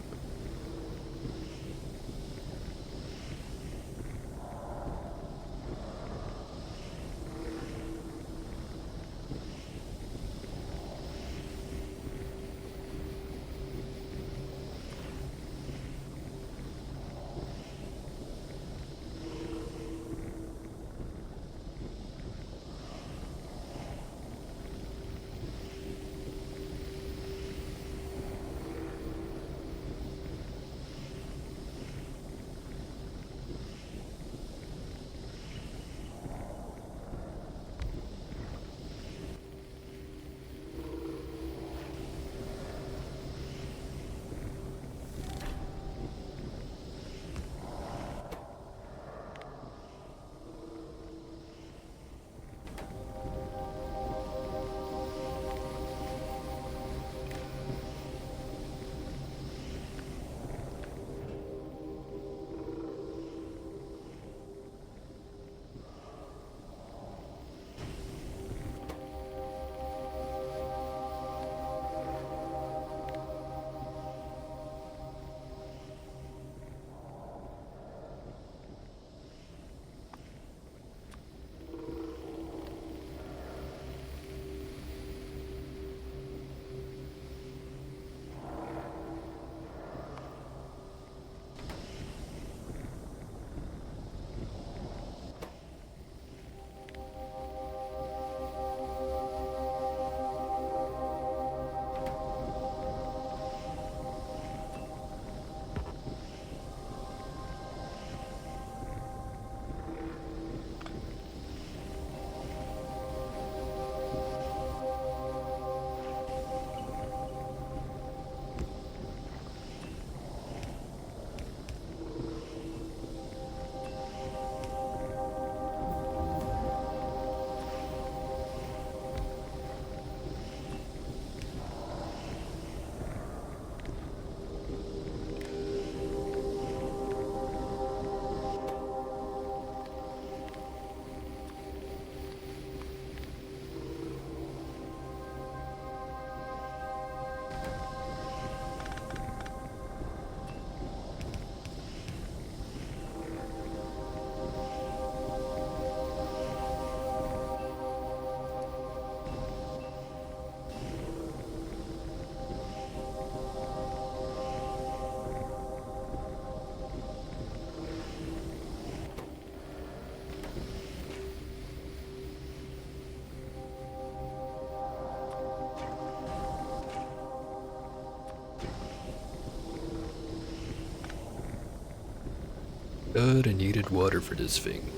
God, I needed water for this thing.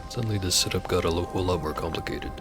Suddenly this setup got a whole lot more complicated.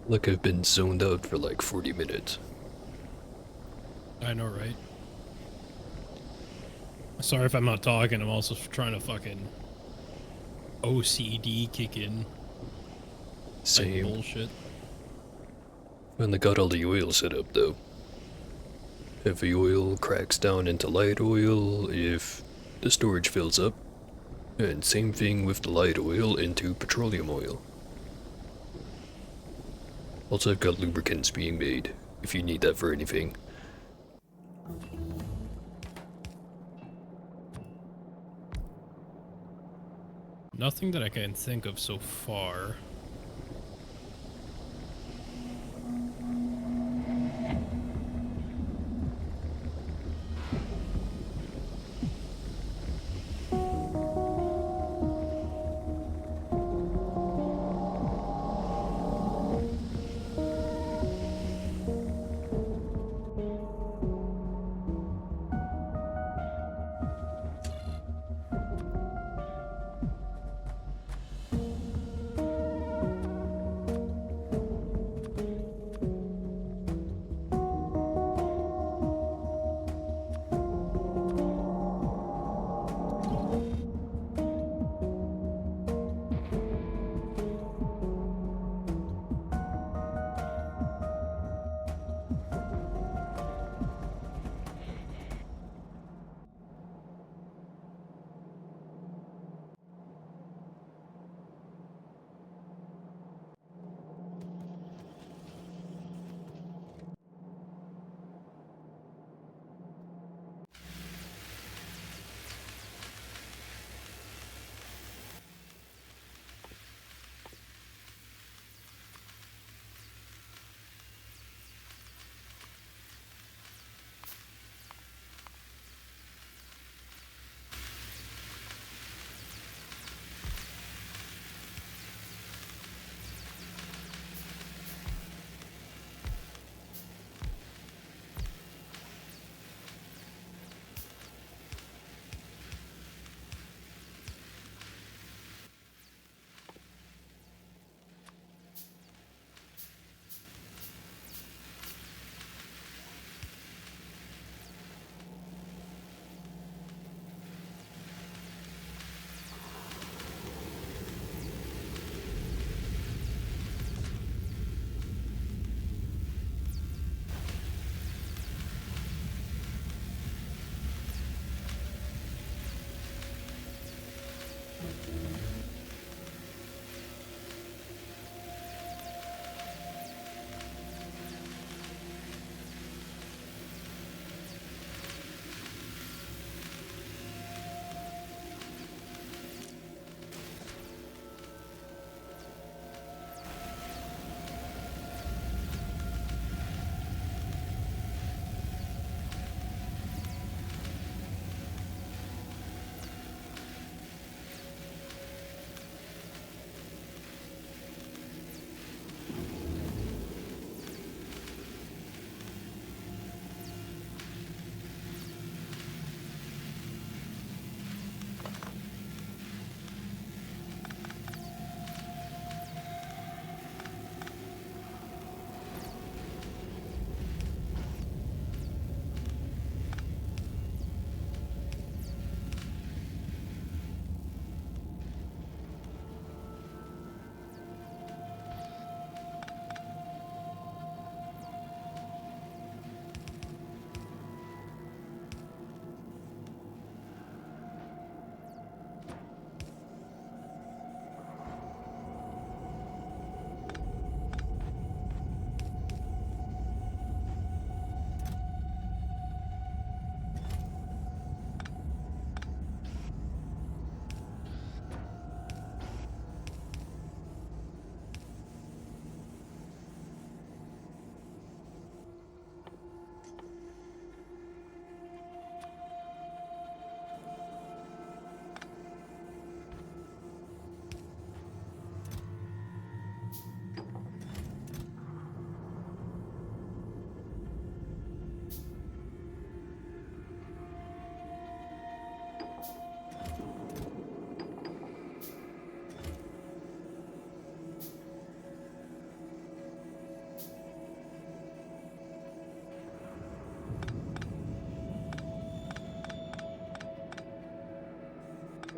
Like I've been zoned out for like 40 minutes. I know, right? Sorry if I'm not talking. I'm also trying to fucking OCD kick in. Like Same. bullshit. Finally got all the oil set up though. Heavy oil cracks down into light oil if the storage fills up. And same thing with the light oil into petroleum oil. Also, I've got lubricants being made, if you need that for anything. Nothing that I can think of so far.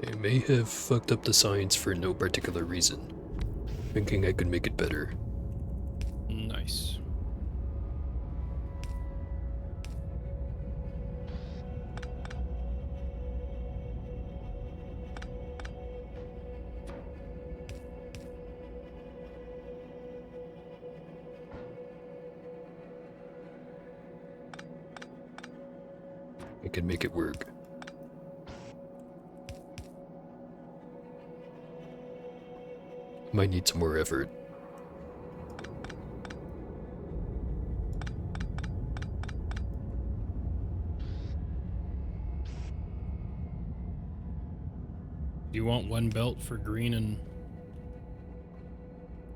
I may have fucked up the science for no particular reason, thinking I could make it better. Nice. I can make it work. Might need some more effort. Do you want one belt for green and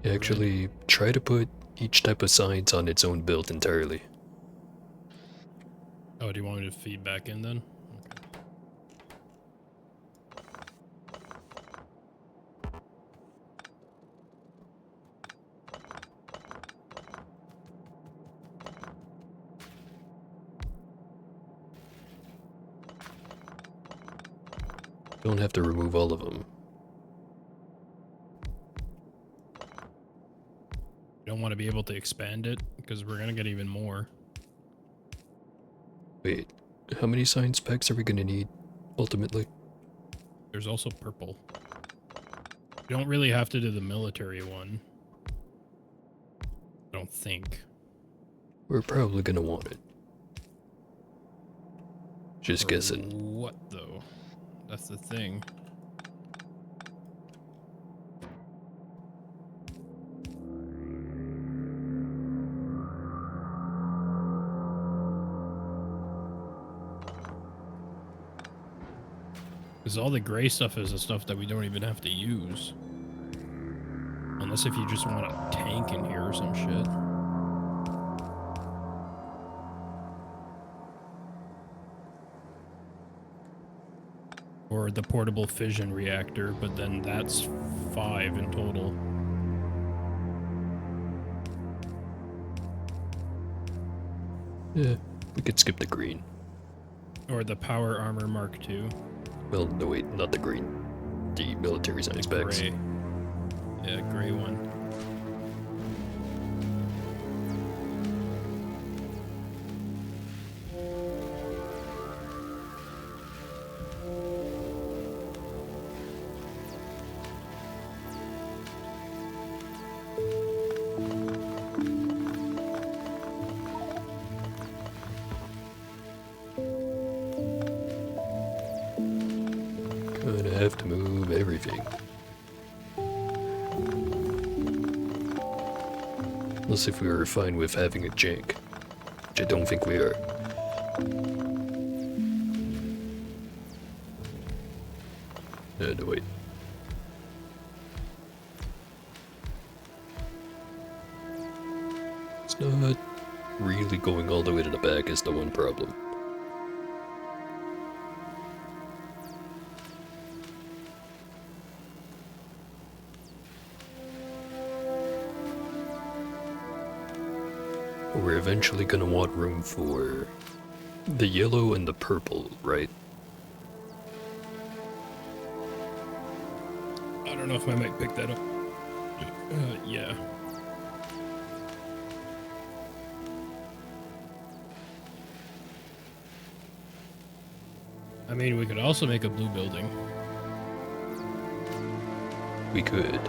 Actually, try to put each type of science on its own build entirely. Oh, do you want me to feed back in then? Don't have to remove all of them. You don't want to be able to expand it because we're gonna get even more. Wait, how many science packs are we gonna need, ultimately? There's also purple. You don't really have to do the military one. I don't think. We're probably gonna want it. Just For guessing. what though? That's the thing. Because all the gray stuff is the stuff that we don't even have to use. Unless if you just want a tank in here or some shit. Or the portable fission reactor, but then that's 5 in total. Yeah, we could skip the green. Or the power armor Mark II. Well, no wait, not the green. The military science The packs. gray. Yeah, gray one. Gonna have to move everything. Unless if we were fine with having a jank. Which I don't think we are. No wait. It's not really going all the way to the back is the one problem. We're eventually gonna want room for the yellow and the purple, right? I don't know if I might pick that up. Yeah. I mean, we could also make a blue building. We could.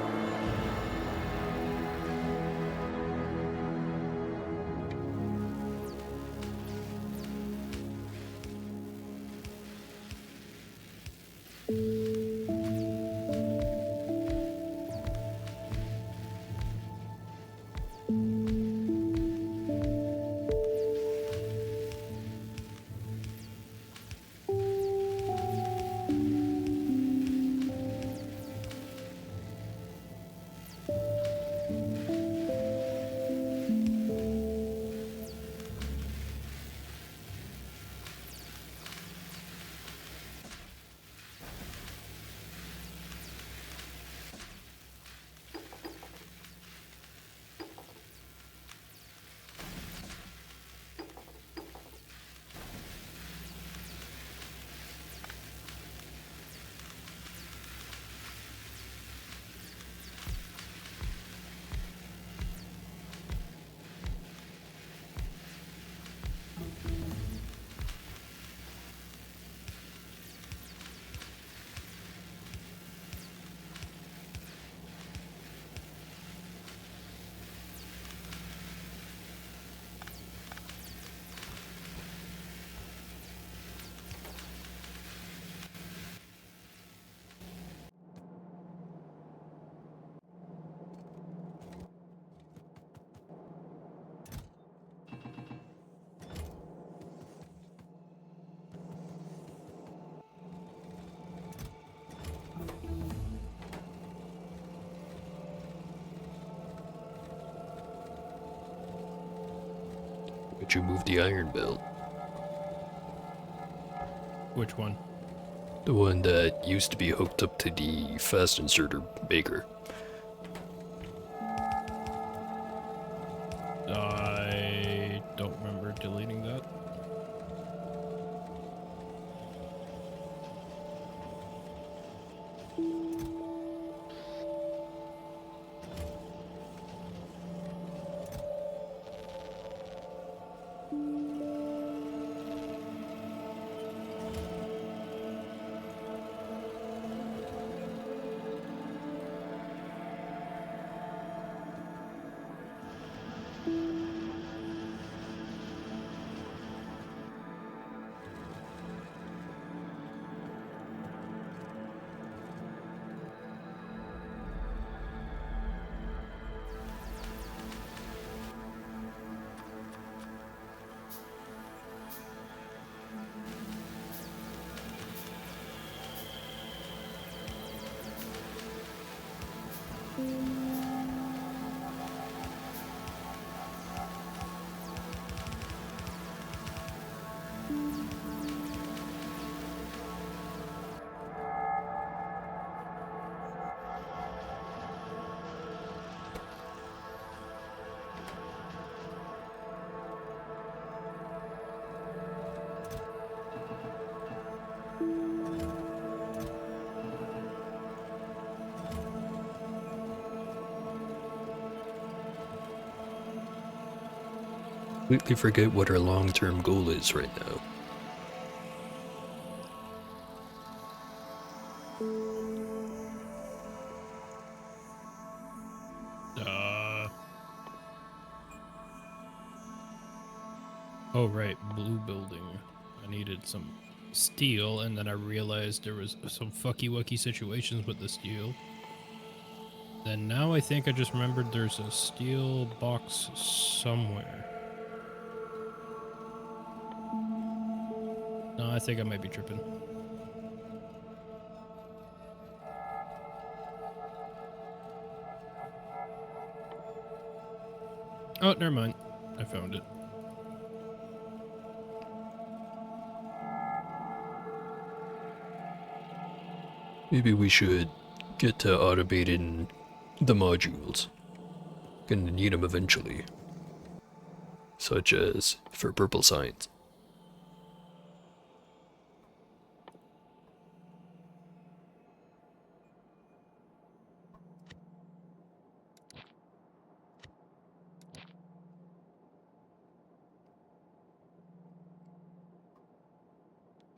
don't you move the iron belt? Which one? The one that used to be hooked up to the fast inserter maker. I don't remember deleting that. Completely forget what our long-term goal is right now. Oh right, blue building. I needed some steel, and then I realized there was some fucky-wucky situations with the steel. Then now I think I just remembered there's a steel box somewhere. No, I think I might be tripping. Oh, never mind. I found it. Maybe we should get to automating the modules. Gonna need them eventually. Such as for purple signs.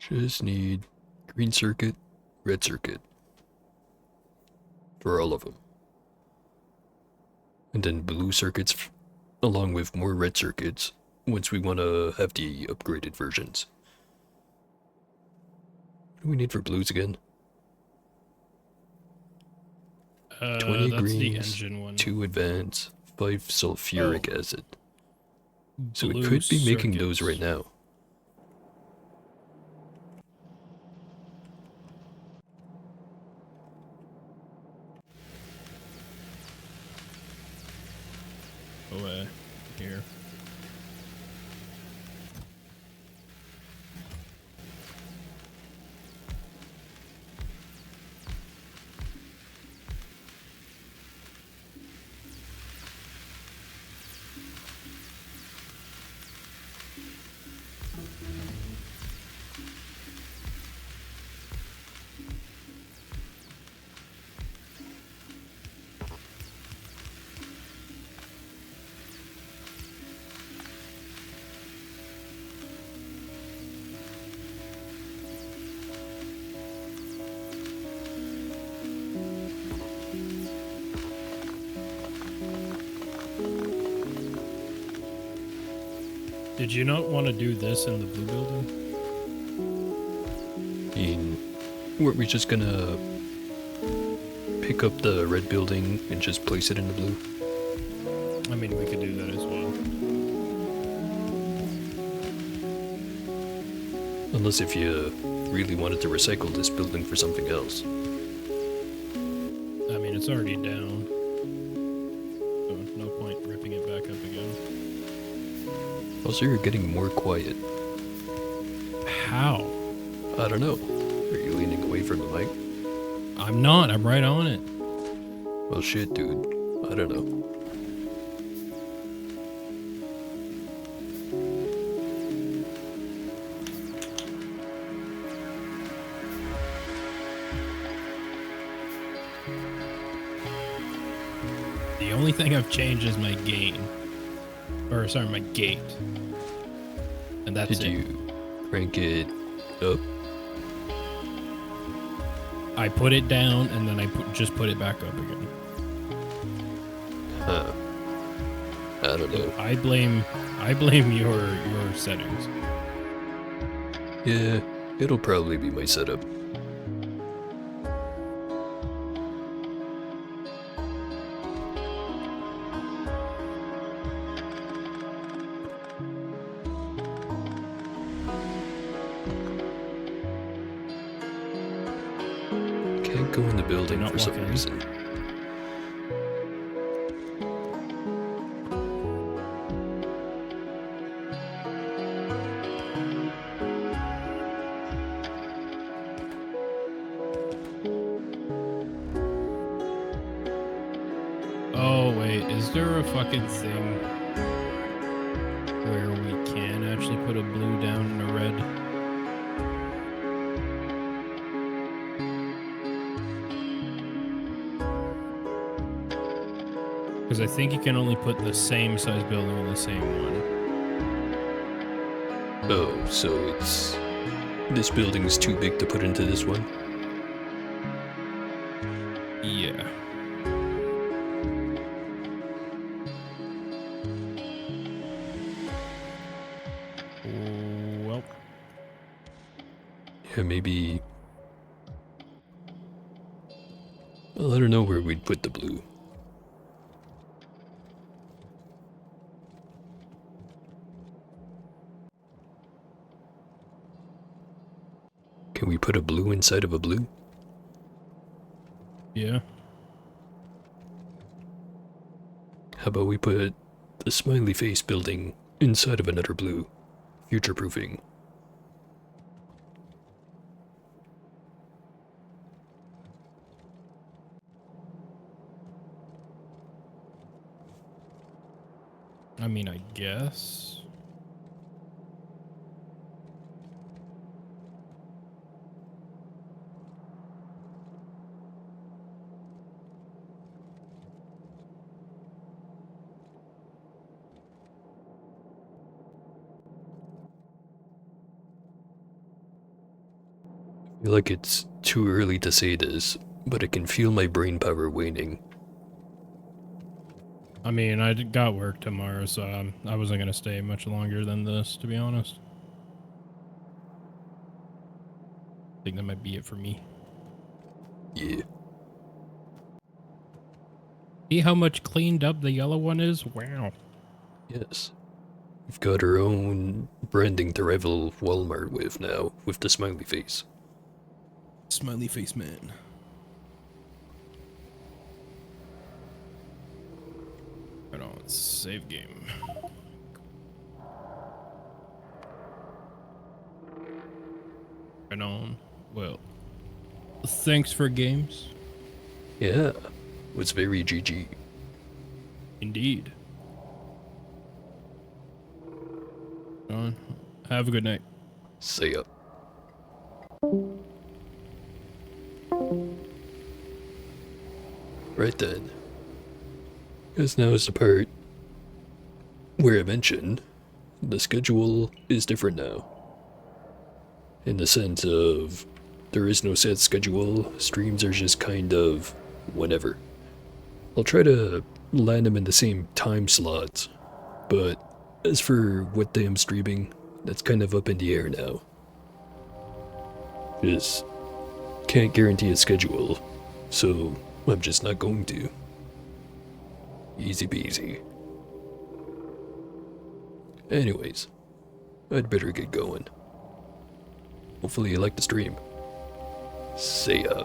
Just need green circuit, red circuit. For all of them. And then blue circuits along with more red circuits once we want to have the upgraded versions. What do we need for blues again? 20 That's the greens, engine one. 2 advance, 5 sulfuric acid. So we Blue could be making those circuits. right now. Oh, here. Did you not want to do this in the blue building? I mean, weren't we just gonna pick up the red building and just place it in the blue? I mean, we could do that as well. Unless if you really wanted to recycle this building for something else. I mean, it's already down. So no point ripping it back up again. Also, you're getting more quiet. How? I don't know. Are you leaning away from the mic? I'm not. I'm right on it. Well, shit, dude. I don't know. The only thing I've changed is my gain. Or, sorry, my gate. And that's Did it. you crank it up? I put it down and then I just put it back up again. Huh. I don't know. I blame your settings. Yeah, it'll probably be my setup. Can't go in the building Not for some walking. reason. Oh wait, is there a fucking thing where we can actually put a blue down and a red? Because I think you can only put the same size building in the same one. Oh, so it's... This building's too big to put into this one? Yeah. Well, Yeah, maybe... Well, I don't know where we'd put the blue. Can we put a blue inside of a blue? yeah. How about we put the smiley face building inside of another blue? Future-proofing. I mean, I guess. I feel like it's too early to say this, but I can feel my brain power waning. I mean, I got work tomorrow, so I wasn't going to stay much longer than this, to be honest. I think that might be it for me. Yeah. See how much cleaned up the yellow one is? Wow. Yes. We've got our own branding to rival Walmart with now, with the smiley face. Smiley face man. Right on, save game. Right on. Well, thanks for games. Yeah. Was very GG. Indeed. On. Have a good night. See ya. Right then. Because now is the part where I mentioned the schedule is different now. In the sense of there is no set schedule, streams are just kind of whenever. I'll try to land them in the same time slots, but as for what day I'm streaming, that's kind of up in the air now. Just can't guarantee a schedule, so I'm just not going to. Easy peasy. Anyways, I'd better get going. Hopefully you like the stream. See ya.